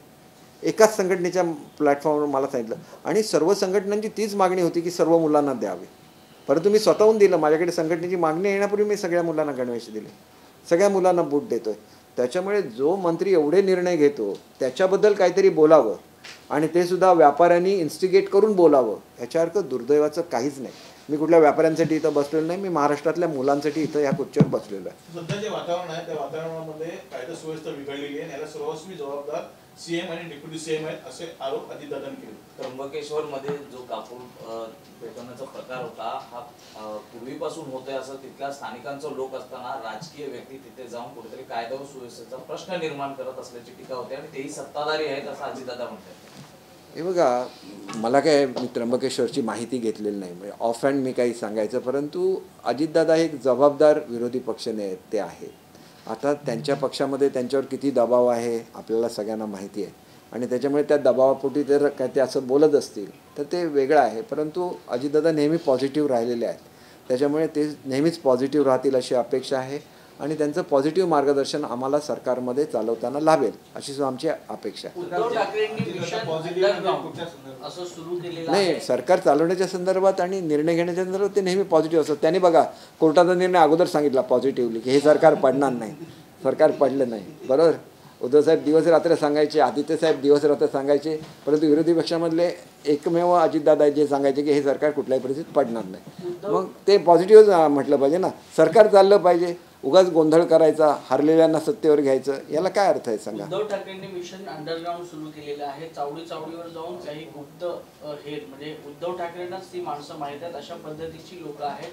एकाच संघटनेच्या प्लॅटफॉर्मवर मला सांगितलं आणि सर्व संघटनांची तीच मागणी होती की सर्व मुलांना द्यावे. परंतु मी स्वतःहून दिलं. माझ्याकडे संघटनेची मागणी येण्यापूर्वी मी सगळ्या मुलांना गणवेश दिले, सगळ्या मुलांना बूट देतोय. त्याच्यामुळे जो मंत्री एवढे निर्णय घेतो त्याच्याबद्दल काहीतरी बोलावं आणि ते सुद्धा व्यापाऱ्यांनी इन्स्टिगेट करून बोलावं. ह्याच्यासारखं दुर्दैवाचं काहीच नाही. मी कुठल्या व्यापाऱ्यांसाठी इथं बसलेलो नाही, मी महाराष्ट्रातल्या मुलांसाठी इथं या खुर्चीवर बसलेलो आहे. सध्या जे वातावरण आहे त्या वातावरणामध्ये कायदा सुव्यवस्था बिघडलेली आहे. याला सर्वस्वी जबाबदार सीएम आणि डेप्युटी सीएम आहेत असे आरोप अजितदादांनी केले. त्र्यंबकेश्वर मध्ये जो कापूर पेटवण्याचा प्रकार होता हा पूर्वीपासून होतोय असं तिथल्या स्थानिकांचं लोक असताना राजकीय व्यक्ती तिथे जाऊन कुठेतरी कायदा व सुव्यवस्थेचा प्रश्न निर्माण करत असल्याची टीका होते आणि तेही सत्ताधारी आहेत असं अजितदादा म्हणतात. हे बघा, मला काय मी त्र्यंबकेश्वरची माहिती घेतलेली नाही, म्हणजे ऑफ हँड मी काही सांगायचं. परंतु अजितदादा हे एक जबाबदार विरोधी पक्षनेते आहेत. आता त्यांच्या पक्षामध्ये त्यांच्यावर किती दबाव आहे आपल्याला सगळ्यांना माहिती आहे आणि त्याच्यामुळे त्या दबावापोटी जर काय ते असं बोलत असतील तर ते वेगळं आहे. परंतु अजितदादा नेहमी पॉझिटिव्ह राहिलेले आहेत. त्याच्यामुळे ते नेहमीच पॉझिटिव्ह राहतील अशी अपेक्षा आहे आणि त्यांचं पॉझिटिव्ह मार्गदर्शन आम्हाला सरकारमध्ये चालवताना लाभेल अशी सुद्धा आमची अपेक्षा आहे. उद्धव ठाकरेंनी मिशन अंडरग्राऊंड असं सुरू केलेलं नाही, आहे. सरकार चालवण्याच्या संदर्भात आणि निर्णय घेण्याच्या संदर्भात ते नेहमी पॉझिटिव्ह असतात. त्यांनी बघा कोर्टाचा निर्णय अगोदर सांगितला पॉझिटिव्हली की हे सरकार पडणार नाही. सरकार पडलं नाही, बरोबर. उद्धवसाहेब दिवस रात्र सांगायचे, आदित्यसाहेब दिवस रात्र सांगायचे, परंतु विरोधी पक्षामधले एकमेव अजितदादा जे सांगायचे की हे सरकार कुठल्याही परिस्थितीत पडणार नाही. मग ते पॉझिटिव्ह म्हटलं पाहिजे ना. सरकार चाललं पाहिजे. उगाच गोंधळ करायचा, हरलेल्यांना सत्तेवर घ्यायचं, याला काय अर्थ आहे सांगा? उद्धव ठाकरेंनी मिशन अंडरग्राऊंड सुरू केलेलं आहे. चावडीवर जाऊन काही गुप्त हे म्हणजे उद्धव ठाकरेंनाच ती माणसं माहीत आहेत अशा पद्धतीची लोक आहेत.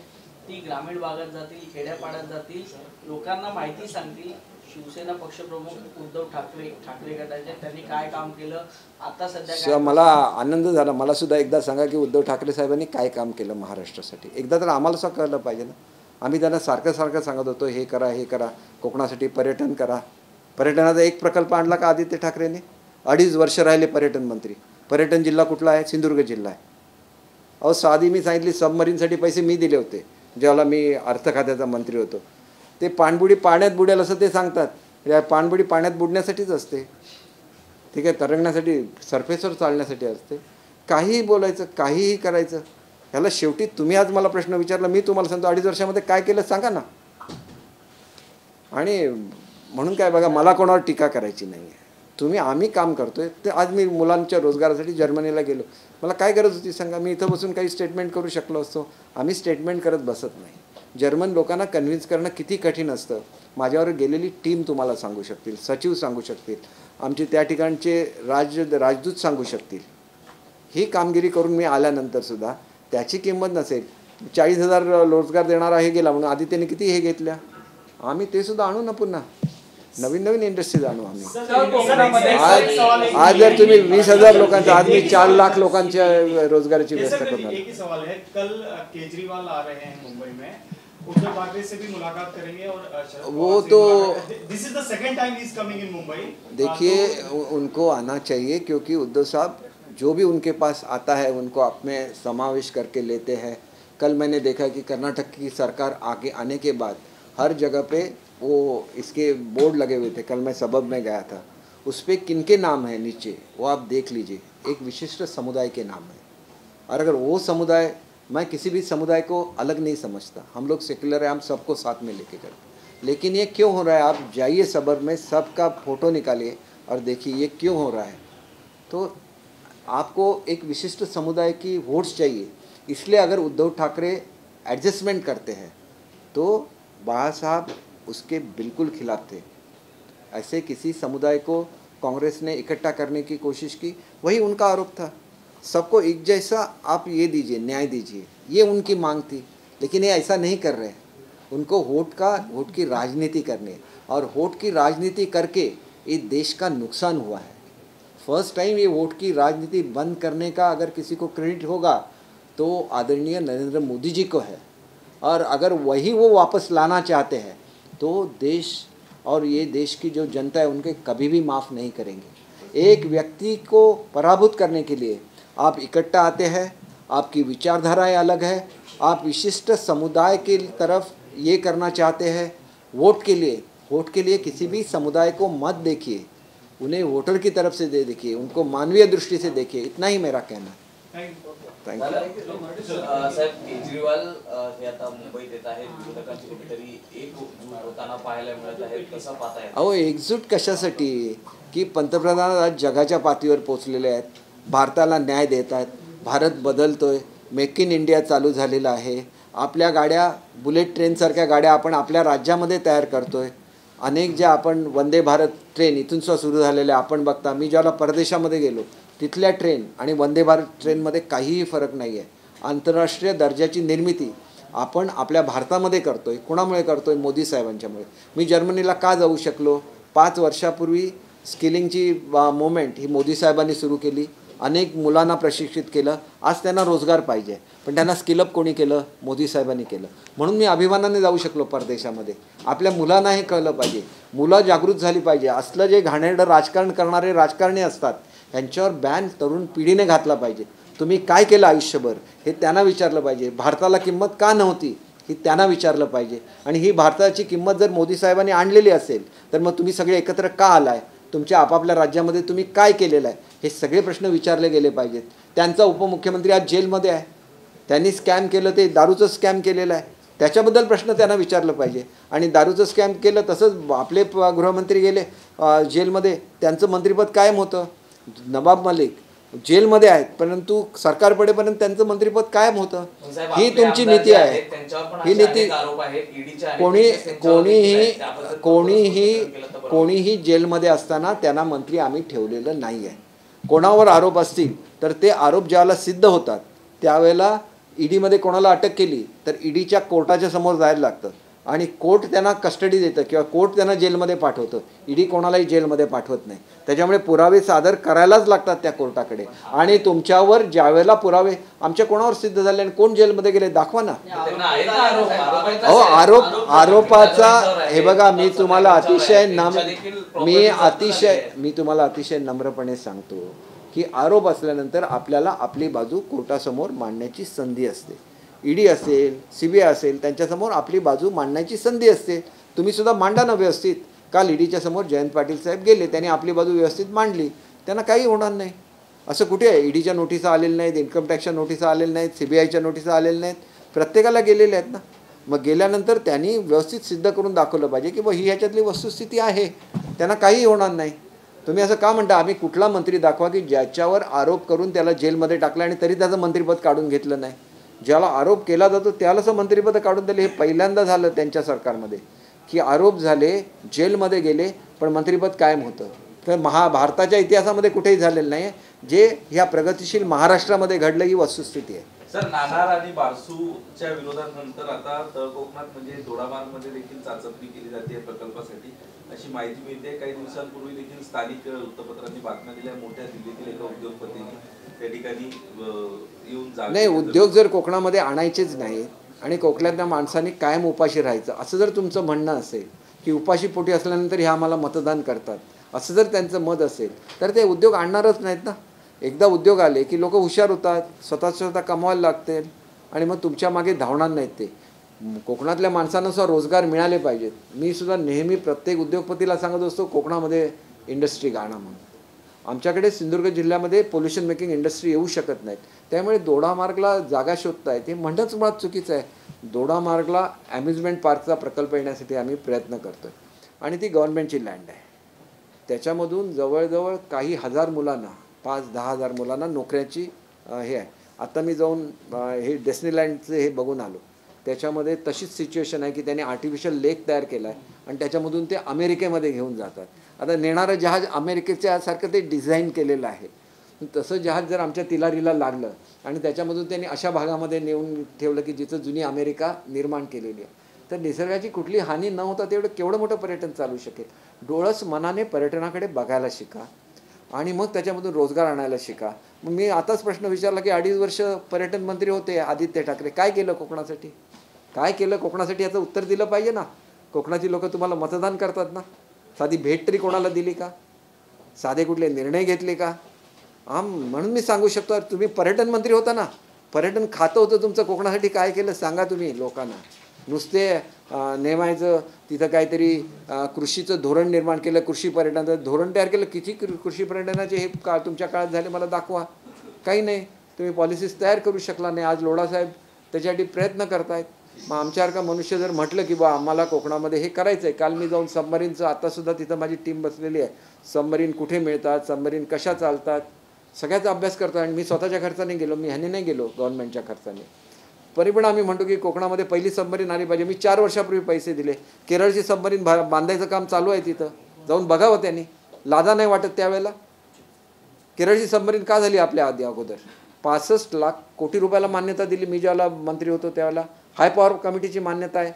ती ग्रामीण भागात जातील, खेड्यापाड्यात जातील, लोकांना माहिती सांगतील शिवसेना पक्षप्रमुख उद्धव ठाकरे गटाचे त्यांनी काय काम केलं. आता सध्या मला आनंद झाला. मला सुद्धा एकदा सांगा की उद्धव ठाकरे साहेबांनी काय काम केलं महाराष्ट्रासाठी. एकदा तर आम्हाला सुद्धा कळलं पाहिजे ना. आम्ही त्यांना सारखं सांगत होतो हे करा हे करा, कोकणासाठी पर्यटन करा. पर्यटनाचा एक प्रकल्प आणला का आदित्य ठाकरेंनी? 2.5 वर्ष राहिले पर्यटन मंत्री. पर्यटन जिल्हा कुठला आहे? सिंधुदुर्ग जिल्हा आहे. अहो साधी मी सांगितली सबमरीनसाठी पैसे मी दिले होते ज्यावेळेला मी अर्थ खात्याचा मंत्री होतो. ते पाणबुडी पाण्यात बुडेल असं ते सांगतात. पाणबुडी पाण्यात बुडण्यासाठीच असते, ठीक आहे, तरंगण्यासाठी सरफेसवर चालण्यासाठी असते. काहीही बोलायचं, काहीही करायचं. ह्याला शेवटी तुम्ही आज मला प्रश्न विचारला, मी तुम्हाला सांगतो 2.5 वर्षामध्ये काय केलं सांगा ना. आणि म्हणून काय बघा, मला कोणावर टीका करायची नाही आहे. आम्ही काम करतोय ते. आज मी मुलांच्या रोजगारासाठी जर्मनीला गेलो, मला काय गरज होती सांगा? मी इथं बसून काही स्टेटमेंट करू शकलो असतो. आम्ही स्टेटमेंट करत बसत नाही. जर्मन लोकांना कन्व्हिन्स करणं किती कठीण असतं माझ्यावर गेलेली टीम तुम्हाला सांगू शकतील, सचिव सांगू शकतील, आमचे त्या ठिकाणचे राजदूत सांगू शकतील. ही कामगिरी करून मी आल्यानंतरसुद्धा त्याची किंमत नसेल. 40,000 रोजगार देणारा हे गेला म्हणून आदित्यने किती हे घेतल्या. आम्ही ते सुद्धा आणू ना पुन्हा, नवीन नवीन इंडस्ट्रीज आणू आम्ही. आज जर तुम्ही 20,000 लोकांचं, आज मी 4 लाख लोकांच्या रोजगाराची व्यवस्था करणार. एक ही सवाल है, कल केजरीवाल आ रहे हैं मुंबई में, उद्धव ठाकरे से भी मुलाकात करेंगे और वो तो this is the second time he is coming in Mumbai. देखिए उनको आना चाहिए, क्योंकि उद्धव साहब जो भी उनके पास आता है उनको आप में समावेश करके लेते हैं. कल मैंने देखा कि कर्नाटक की सरकार आगे आने के बाद हर जगह पे वो इसके बोर्ड लगे हुए थे. कल मैं सबब में गया था, उस पर किनके नाम है नीचे वो आप देख लीजिए, एक विशिष्ट समुदाय के नाम है. और अगर वो समुदाय, मैं किसी भी समुदाय को अलग नहीं समझता, हम लोग सेक्युलर है, हम सबको साथ में लेके चलते. लेकिन ये क्यों हो रहा है, आप जाइए सबब में, सबका फ़ोटो निकालिए और देखिए ये क्यों हो रहा है. तो आपको एक विशिष्ट समुदाय की वोट्स चाहिए, इसलिए अगर उद्धव ठाकरे एडजस्टमेंट करते हैं तो बाला साहब उसके बिल्कुल खिलाफ थे. ऐसे किसी समुदाय को कांग्रेस ने इकट्ठा करने की कोशिश की, वही उनका आरोप था. सबको एक जैसा आप ये दीजिए, न्याय दीजिए, ये उनकी मांग थी. लेकिन ये ऐसा नहीं कर रहे हैं. उनको वोट की राजनीति करनी है, और वोट की राजनीति करके ये देश का नुकसान हुआ है. फर्स्ट टाइम ये वोट की राजनीति बंद करने का अगर किसी को क्रेडिट होगा तो आदरणीय नरेंद्र मोदी जी को है. और अगर वही वो वापस लाना चाहते हैं तो देश और ये देश की जो जनता है उनके कभी भी माफ़ नहीं करेंगे. एक व्यक्ति को पराभूत करने के लिए आप इकट्ठा आते हैं, आपकी विचारधाराएं अलग है, आप विशिष्ट समुदाय की तरफ ये करना चाहते हैं वोट के लिए किसी भी समुदाय को मत देखिए, उन्हें वोटर की तरफ से दे देखिए, उनको मानवीय दृष्टि से देखिए. इतना ही मेरा कहना है. Thank you. साहेब, केजरीवाल हे आता मुंबईत येत आहेत, विरोधकांची कुठेतरी एकजूट होताना पाहायला मिळत आहे, कसं पाहताय? अहो एकजूट कशासाठी, की पंतप्रधान आज जगाच्या पातळीवर पोहोचलेले आहेत, भारताला न्याय देत आहेत, भारत बदलतोय, मेक इन इंडिया चालू झालेला आहे, आपल्या गाड्या बुलेट ट्रेनसारख्या गाड्या आपण आपल्या राज्यामध्ये तयार करतोय. अनेक ज्या आपण वंदे भारत ट्रेन इथून सुद्धा सुरू झालेल्या आपण बघता. मी ज्याला परदेशामध्ये गेलो तिथल्या ट्रेन आणि वंदे भारत ट्रेनमध्ये काहीही फरक नाही आहे. आंतरराष्ट्रीय दर्जाची निर्मिती आपण आपल्या भारतामध्ये करतोय. कोणामुळे करतोय? मोदी साहेबांच्यामुळे. मी जर्मनीला का जाऊ शकलो? 5 वर्षापूर्वी स्किलिंगची मोमेंट ही मोदी साहेबांनी सुरू केली. अनेक मुलांना प्रशिक्षित केलं. आज त्यांना रोजगार पाहिजे, पण त्यांना स्किलअप कोणी केलं? मोदी साहेबांनी केलं. म्हणून मी अभिमानाने जाऊ शकलो परदेशामध्ये. आपल्या मुलांना हे कळलं पाहिजे, मुलं जागृत झाली पाहिजे. असलं जे घाणेरडं राजकारण करणारे राजकारणी असतात यांच्यावर बॅन तरुण पिढीने घातला पाहिजे. तुम्ही काय केलं आयुष्यभर हे त्यांना विचारलं पाहिजे. भारताला किंमत का नव्हती ही त्यांना विचारलं पाहिजे. आणि ही भारताची किंमत जर मोदी साहेबांनी आणलेली असेल तर मग तुम्ही सगळे एकत्र का आलाय? तुमच्या आपापल्या राज्यामध्ये तुम्ही काय केलेलं आहे? हे सगळे प्रश्न विचारले गेले पाहिजेत. त्यांचा उपमुख्यमंत्री आज जेलमध्ये आहे. त्यांनी स्कॅम केलं, ते दारूचं स्कॅम केलेलं आहे, त्याच्याबद्दल प्रश्न त्यांना विचारलं पाहिजे. आणि दारूचं स्कॅम केलं तसंच आपले गृहमंत्री गेले जेलमध्ये, त्यांचं मंत्रिपद कायम होतं. नवाब मलिक जेलमध्ये आहेत परंतु सरकार पडेपर्यंत त्यांचं मंत्रिपद कायम होतं. ही तुमची नीती आहे. ही नीती कोणीही जेलमध्ये असताना त्यांना मंत्री आम्ही ठेवलेलं नाही आहे. कोणावर आरोप असतील तर ते आरोप ज्यावेळेला सिद्ध होतात त्यावेळेला ईडीमध्ये कोणाला अटक केली तर ईडीच्या कोर्टाच्या समोर जायला लागतं आणि कोर्ट त्यांना कस्टडी देतं किंवा कोर्ट त्यांना जेलमध्ये पाठवतं. ईडी कोणालाही जेलमध्ये पाठवत नाही. त्याच्यामुळे पुरावे सादर करायलाच लागतात त्या कोर्टाकडे. आणि तुमच्यावर ज्यावेळेला पुरावे आमच्या कोणावर सिद्ध झाले आणि कोण जेलमध्ये गेले दाखवा ना. अहो आरोपाचा हे बघा, मी तुम्हाला अतिशय नम्रपणे सांगतो की आरोप असल्यानंतर आपल्याला आपली बाजू कोर्टासमोर मांडण्याची संधी असते. ईडी असेल, CBI असेल, त्यांच्यासमोर आपली बाजू मांडण्याची संधी असते. तुम्ही सुद्धा मांडा ना व्यवस्थित. काल ईडीच्या समोर जयंत पाटील साहेब गेले, त्यांनी आपली बाजू व्यवस्थित मांडली, त्यांना काही होणार नाही. असं कुठे आहे? ईडीच्या नोटिसा आलेल्या नाहीत, इन्कम टॅक्सच्या नोटिसा आलेल्या नाहीत, CBIच्या नोटिसा आलेल्या नाहीत, प्रत्येकाला गेलेल्या आहेत ना. मग गेल्यानंतर त्यांनी व्यवस्थित सिद्ध करून दाखवलं पाहिजे की ही ह्याच्यातली वस्तुस्थिती आहे, त्यांना काही होणार नाही. तुम्ही असं का म्हणता? आम्ही कुठला मंत्री दाखवा की ज्याच्यावर आरोप करून त्याला जेलमध्ये टाकलं आणि तरी त्याचं मंत्रिपद काढून घेतलं नाही. ज्याला आरोप केला जातो त्यालाच मंत्रिपद काढून दिले. हे पहिल्यांदा झालं त्यांच्या सरकारमध्ये की आरोप झाले, जेलमध्ये गेले, पण मंत्रिपद कायम होतं. तर भारताच्या इतिहासामध्ये कुठेही झालेलं नाही. जे ह्या प्रगतिशील महाराष्ट्रामध्ये घडलं ही वस्तुस्थिती आहे. सर, नाणार आणि बारसूच्या विरोधानंतर आता तळ कोकणात म्हणजे दोडामार्गमध्ये देखील चाचपणी केली जाते प्रकल्पासाठी अशी माहिती मिळते. काही दिवसांपूर्वी देखील स्थानिक वृत्तपत्रांनी बातम्या दिल्या, मोठ्या दिल्लीतील एका उद्योगपतींनी त्या ठिकाणी येऊन नाही, उद्योग जर कोकणामध्ये आणायचेच नाहीत आणि कोकणातल्या माणसांनी कायम उपाशी राहायचं असं जर तुमचं म्हणणं असेल की उपाशी पोटी असल्यानंतर हे आम्हाला मतदान करतात असं जर त्यांचं मत असेल तर ते उद्योग आणणारच नाहीत ना. एकदा उद्योग आले की लोक हुशार होतात, स्वतः कमवायला लागतील आणि मग तुमच्या मागे धावणार नाहीत. ते कोकणातल्या माणसांना सुद्धा रोजगार मिळाले पाहिजेत. मी सुद्धा नेहमी प्रत्येक उद्योगपतीला सांगत असतो कोकणामध्ये इंडस्ट्री आणा म्हणून. आमच्याकडे सिंधुदुर्ग जिल्ह्यामध्ये पोल्युशन मेकिंग इंडस्ट्री येऊ शकत नाहीत. त्यामुळे दोडामार्गला जागा शोधताय ते म्हणणंच मुळात चुकीचं आहे. दोडामार्गला अम्युजमेंट पार्कचा प्रकल्प येण्यासाठी आम्ही प्रयत्न करतो आणि ती गव्हर्नमेंटची लँड आहे. त्याच्यामधून जवळजवळ काही हजार मुलांना 5-10 हजार मुलांना नोकऱ्याची हे आहे. आता मी जाऊन हे डेस्नीलँडचं हे बघून आलो. त्याच्यामध्ये तशीच सिच्युएशन आहे की त्यांनी आर्टिफिशियल लेक तयार केला आहे आणि त्याच्यामधून ते अमेरिकेमध्ये घेऊन जातात. आता नेणारं जहाज अमेरिकेच्यासारखं ते डिझाईन केलेलं आहे. तसं जहाज जर आमच्या तिलारीला लागलं आणि त्याच्यामधून त्यांनी अशा भागामध्ये नेऊन ठेवलं की जिथं जुनी अमेरिका निर्माण केलेली आहे तर निसर्गाची कुठली हानी न होता तेवढं केवढं मोठं पर्यटन चालू शकेल. डोळस मनाने पर्यटनाकडे बघायला शिका आणि मग त्याच्यामधून रोजगार आणायला शिका. मग मी आताच प्रश्न विचारला की 2.5 वर्ष पर्यटन मंत्री होते आदित्य ठाकरे, काय केलं कोकणासाठी, काय केलं कोकणासाठी याचं उत्तर दिलं पाहिजे ना. कोकणाची लोक तुम्हाला मतदान करतात ना, साधी भेट तरी कोणाला दिली का, साधे कुठले निर्णय घेतले का. म्हणून मी सांगू शकतो तुम्ही पर्यटन मंत्री होता ना, पर्यटन खातं होतं तुमचं, कोकणासाठी काय केलं सांगा तुम्ही लोकांना. नुसते नेमायचं तिथं काहीतरी कृषीचं धोरण निर्माण केलं, कृषी पर्यटनाचं धोरण तयार केलं. किती कृषी पर्यटनाचे हे तुमच्या काळात झाले मला दाखवा. काही नाही, तुम्ही पॉलिसीज तयार करू शकला नाही. आज लोढासाहेब त्याच्यासाठी प्रयत्न करतायत. मग आमच्यासारखा मनुष्य जर म्हटलं की बा आम्हाला कोकणामध्ये हे करायचं आहे. काल मी जाऊन सबमरीनचं, आत्तासुद्धा तिथं माझी टीम बसलेली आहे, सबमरीन कुठे मिळतात, सबमरीन कशा चालतात सगळ्याचा अभ्यास करतो. आणि मी स्वतःच्या खर्चाने गेलो, मी ह्याने नाही गेलो, गव्हर्नमेंटच्या खर्चाने. तरी पण आम्ही म्हणतो की कोकणामध्ये पहिली सबमरीन आली पाहिजे. मी 4 वर्षापूर्वी पैसे दिले. केरळची सबमरीन बांधायचं काम चालू आहे, तिथं जाऊन बघावं त्यांनी. लाजा नाही वाटत त्यावेळेला. केरळची सबमरीन का झाली आपल्या आधी अगोदर 65 लाख कोटी रुपयाला मान्यता दिली. मी ज्यावेळेला मंत्री होतो त्यावेळेला हाय पॉवर कमिटीची मान्यता आहे.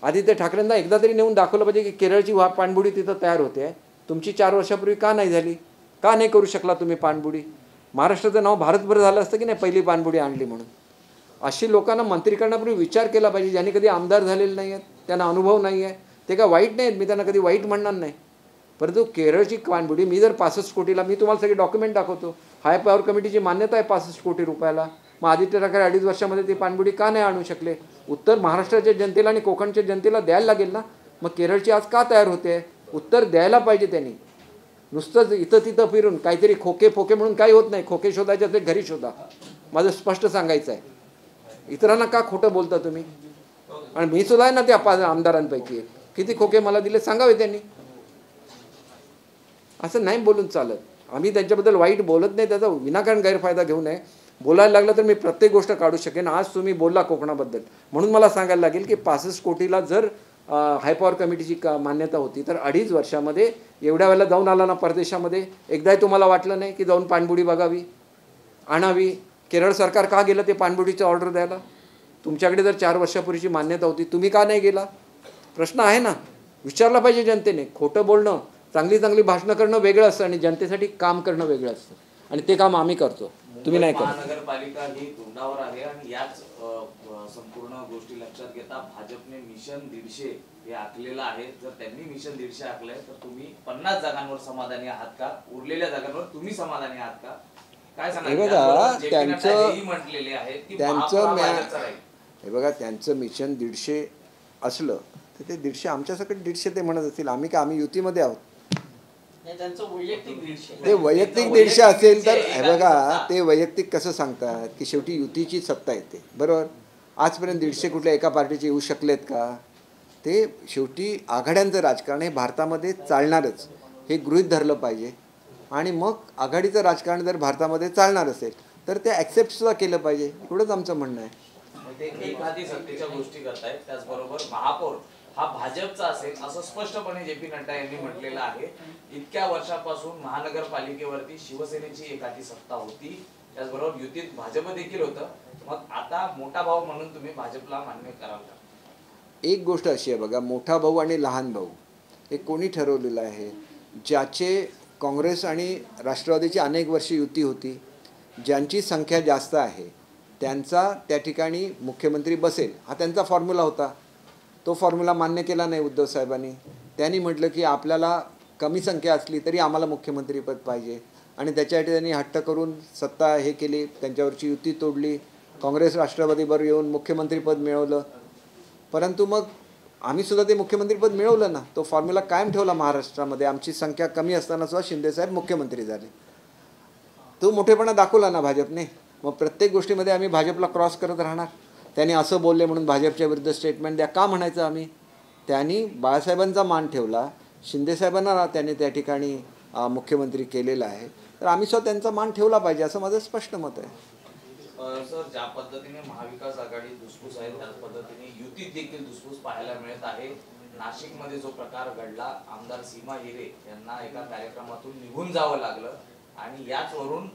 आदित्य ठाकरेंना एकदा तरी नेऊन दाखवलं पाहिजे की केरळची पाणबुडी तिथं तयार होते आहे. तुमची 4 वर्षापूर्वी का नाही झाली, का नाही करू शकला तुम्ही पाणबुडी. महाराष्ट्राचं नाव भारतभर झालं असतं की नाही पहिली पाणबुडी आणली म्हणून. अशी लोकांना मंत्री करण्यापूर्वी विचार केला पाहिजे, ज्यांनी कधी आमदार झालेले नाही आहेत, त्यांना अनुभव नाही आहे. ते का वाईट नाही आहेत, मी त्यांना कधी वाईट म्हणणार नाही. परंतु केरळची पाणबुडी मी जर 65 कोटीला, मी तुम्हाला सगळे डॉक्युमेंट दाखवतो, हाय पॉवर कमिटीची मान्यता आहे 65 कोटी रुपयाला. मग आदित्य ठाकरे 2.5 वर्षामध्ये ती पाणबुडी का नाही आणू शकले. उत्तर महाराष्ट्राच्या जनतेला आणि कोकणच्या जनतेला द्यायला लागेल ना. मग केरळची आज का तयार होते, उत्तर द्यायला पाहिजे त्यांनी. नुसतंच इथं तिथं फिरून काहीतरी खोके फोके म्हणून काही होत नाही. खोके शोधायचे ते घरी शोधा, माझं स्पष्ट सांगायचं आहे. इतरांना का खोटं बोलता तुम्ही. आणि मी सुद्धा आहे ना त्या आमदारांपैकी. किती खोके मला दिले सांगावे त्यांनी. असं नाही बोलून चालत. आम्ही त्यांच्याबद्दल वाईट बोलत नाही, त्याचा विनाकारण गैरफायदा घेऊ नये. बोलायला लागलं तर मी प्रत्येक गोष्ट काढू शकेन. आज तुम्ही बोलला कोकणाबद्दल म्हणून मला सांगायला लागेल की 65 कोटीला जर हाय पॉवर कमिटीची मान्यता होती तर 2.5 वर्षामध्ये एवढ्या वेळेला जाऊन आला ना परदेशामध्ये, एकदाही तुम्हाला वाटलं नाही की जाऊन पाणबुडी बघावी, आणावी. केरळ सरकार का गेलं ते पाणबुडीचं ऑर्डर द्यायला. तुमच्याकडे जर 4 वर्षापूर्वीची मान्यता होती, तुम्ही का नाही गेला. प्रश्न आहे ना, विचारला पाहिजे जनतेने. खोटं बोलणं, चांगली चांगली भाषणं करणं वेगळं असतं आणि जनतेसाठी काम करणं वेगळं असतं. आणि ते काम आम्ही करतो, तुम्ही नाही करत. महानगरपालिका ही तोंडावर आहे आणि याच संपूर्ण गोष्टी लक्षात घेता भाजपने मिशन 150 हे आखलेलं आहे. जर त्यांनी मिशन 150 आखलंय तर तुम्ही 50 जागांवर समाधानी आहात का, उरलेल्या जागांवर तुम्ही समाधानी आहात का, काय सांगा. हे बघा त्यांचं मिशन 150 असलं तर ते 150 आमच्यासकट 150 ते म्हणत असतील. आम्ही का, आम्ही युतीमध्ये आहोत. ते वैयक्तिक 150 असेल तर हे बघा ते वैयक्तिक कसं सांगतात की शेवटी युतीची सत्ता येते, बरोबर. आजपर्यंत 150 कुठल्या एका पार्टीचे येऊ शकलेत का. ते शेवटी आघाड्यांचं राजकारण हे भारतामध्ये चालणारच हे गृहीत धरलं पाहिजे. आणि मग आघाडीचं राजकारण जर भारतामध्ये चालणार असेल तर ते ॲक्सेप्ट सुद्धा केलं पाहिजे, एवढंच आमचं म्हणणं आहे. ते एखादी सत्तेच्या गोष्टी करतायत. त्याचबरोबर महापौर हा भाजपचा असेल असं स्पष्टपणे जे पी नड्डा यांनी म्हटलेलं आहे. इतक्या वर्षापासून महानगरपालिकेवरती शिवसेनेची एखादी सत्ता होती, त्याचबरोबर युतीत भाजप देखील होतं. मग आता मोठा भाऊ म्हणून तुम्ही भाजपला मान्य कराल का? एक गोष्ट अशी आहे बघा, मोठा भाऊ आणि लहान भाऊ हे कोणी ठरवलेलं आहे? ज्याचे काँग्रेस आणि राष्ट्रवादीची अनेक वर्षे युती होती, ज्यांची संख्या जास्त आहे त्यांचा त्या ठिकाणी मुख्यमंत्री बसेल, हा त्यांचा फॉर्म्युला होता. तो फॉर्म्युला मान्य केला नाही उद्धव साहेबांनी. त्यांनी म्हटलं की आपल्याला कमी संख्या असली तरी आम्हाला मुख्यमंत्रीपद पाहिजे आणि त्याच्यासाठी त्यांनी हट्ट करून सत्ता हे केली, त्यांच्यावरची युती तोडली, काँग्रेस राष्ट्रवादीबरोबर येऊन मुख्यमंत्रीपद मिळवलं. परंतु मग आम्ही सुद्धा ते मुख्यमंत्रीपद मिळवलं ना. तो फॉर्म्युला कायम ठेवला महाराष्ट्रामध्ये. आमची संख्या कमी असताना सुद्धा शिंदेसाहेब मुख्यमंत्री झाले. तो मोठेपणा दाखवला ना भाजपने. मग प्रत्येक गोष्टीमध्ये आम्ही भाजपला क्रॉस करत राहणार? त्यांनी असं बोलले म्हणून भाजपच्या विरुद्ध स्टेटमेंट द्या का म्हणायचं आम्ही? त्यांनी बाळासाहेबांचा मान ठेवला, शिंदेसाहेबांना त्यांनी त्या ठिकाणी मुख्यमंत्री केलेलं आहे, तर आम्ही सुद्धा त्यांचा मान ठेवला पाहिजे असं माझं स्पष्ट मत आहे. सर, ज्या पद्धतीने महाविकास आघाडी धुसफूस आहे त्याच पद्धतीने युतीत देखील धुसफूस पाहायला मिळत आहे. नाशिकमध्ये जो प्रकार घडला, आमदार सीमा हिरे यांना एका कार्यक्रमातून निघून जावं लागलं आणि याचवरून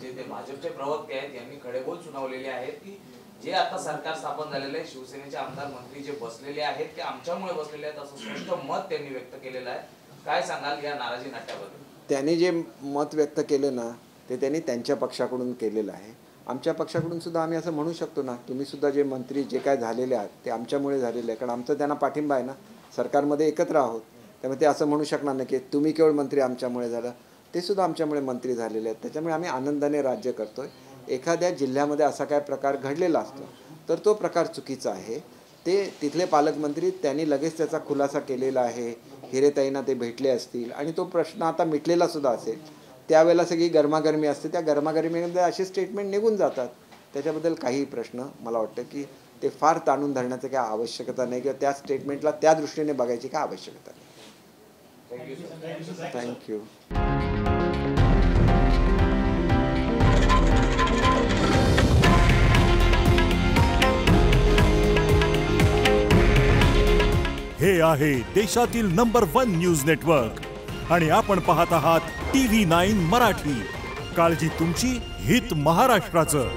जे ते भाजपचे प्रवक्ते आहेत यांनी खडेबोल सुनावलेले आहेत की जे आता सरकार स्थापन झालेलं आहे, शिवसेनेचे आमदार मंत्री जे बसलेले आहेत ते आमच्यामुळे बसलेले आहेत असं स्पष्ट मत त्यांनी व्यक्त केलेलं आहे. काय सांगाल या नाराजी नाट्याबद्दल? त्यांनी जे मत व्यक्त केलं ना ते त्यांनी त्यांच्या पक्षाकडून केलेलं आहे. आमच्या पक्षाकडून सुद्धा आम्ही असं म्हणू शकतो ना, तुम्ही सुद्धा जे मंत्री जे काय झालेले आहात ते आमच्यामुळे झालेले आहे, कारण आमचा त्यांना पाठिंबा आहे ना, सरकारमध्ये एकत्र आहोत. त्यामुळे ते असं म्हणू शकणार नाही की तुम्ही केवळ मंत्री आमच्यामुळे झालं, ते सुद्धा आमच्यामुळे मंत्री झालेले आहेत. त्याच्यामुळे आम्ही आनंदाने राज्य करतोय. एखाद्या जिल्ह्यामध्ये असा काय प्रकार घडलेला असतो तर तो प्रकार चुकीचा आहे. ते तिथले पालकमंत्री त्यांनी लगेच त्याचा खुलासा केलेला आहे. हिरेताईंना ते भेटले असतील आणि तो प्रश्न आता मिटलेला सुद्धा असेल. त्यावेळेला सगळी गरमागरमी असते, त्या गरमागरमीमध्ये असे स्टेटमेंट निघून जातात. त्याच्याबद्दल काही प्रश्न मला वाटतं की ते फार ताणून धरण्याची काय आवश्यकता नाही किंवा त्या स्टेटमेंटला त्या दृष्टीने बघायची काय आवश्यकता नाही. थँक्यू. हे आहे देशातील नंबर 1 न्यूज नेटवर्क आणि आपण पाहत आहात TV9 मराठी. काळजी तुमची, हित महाराष्ट्राचं.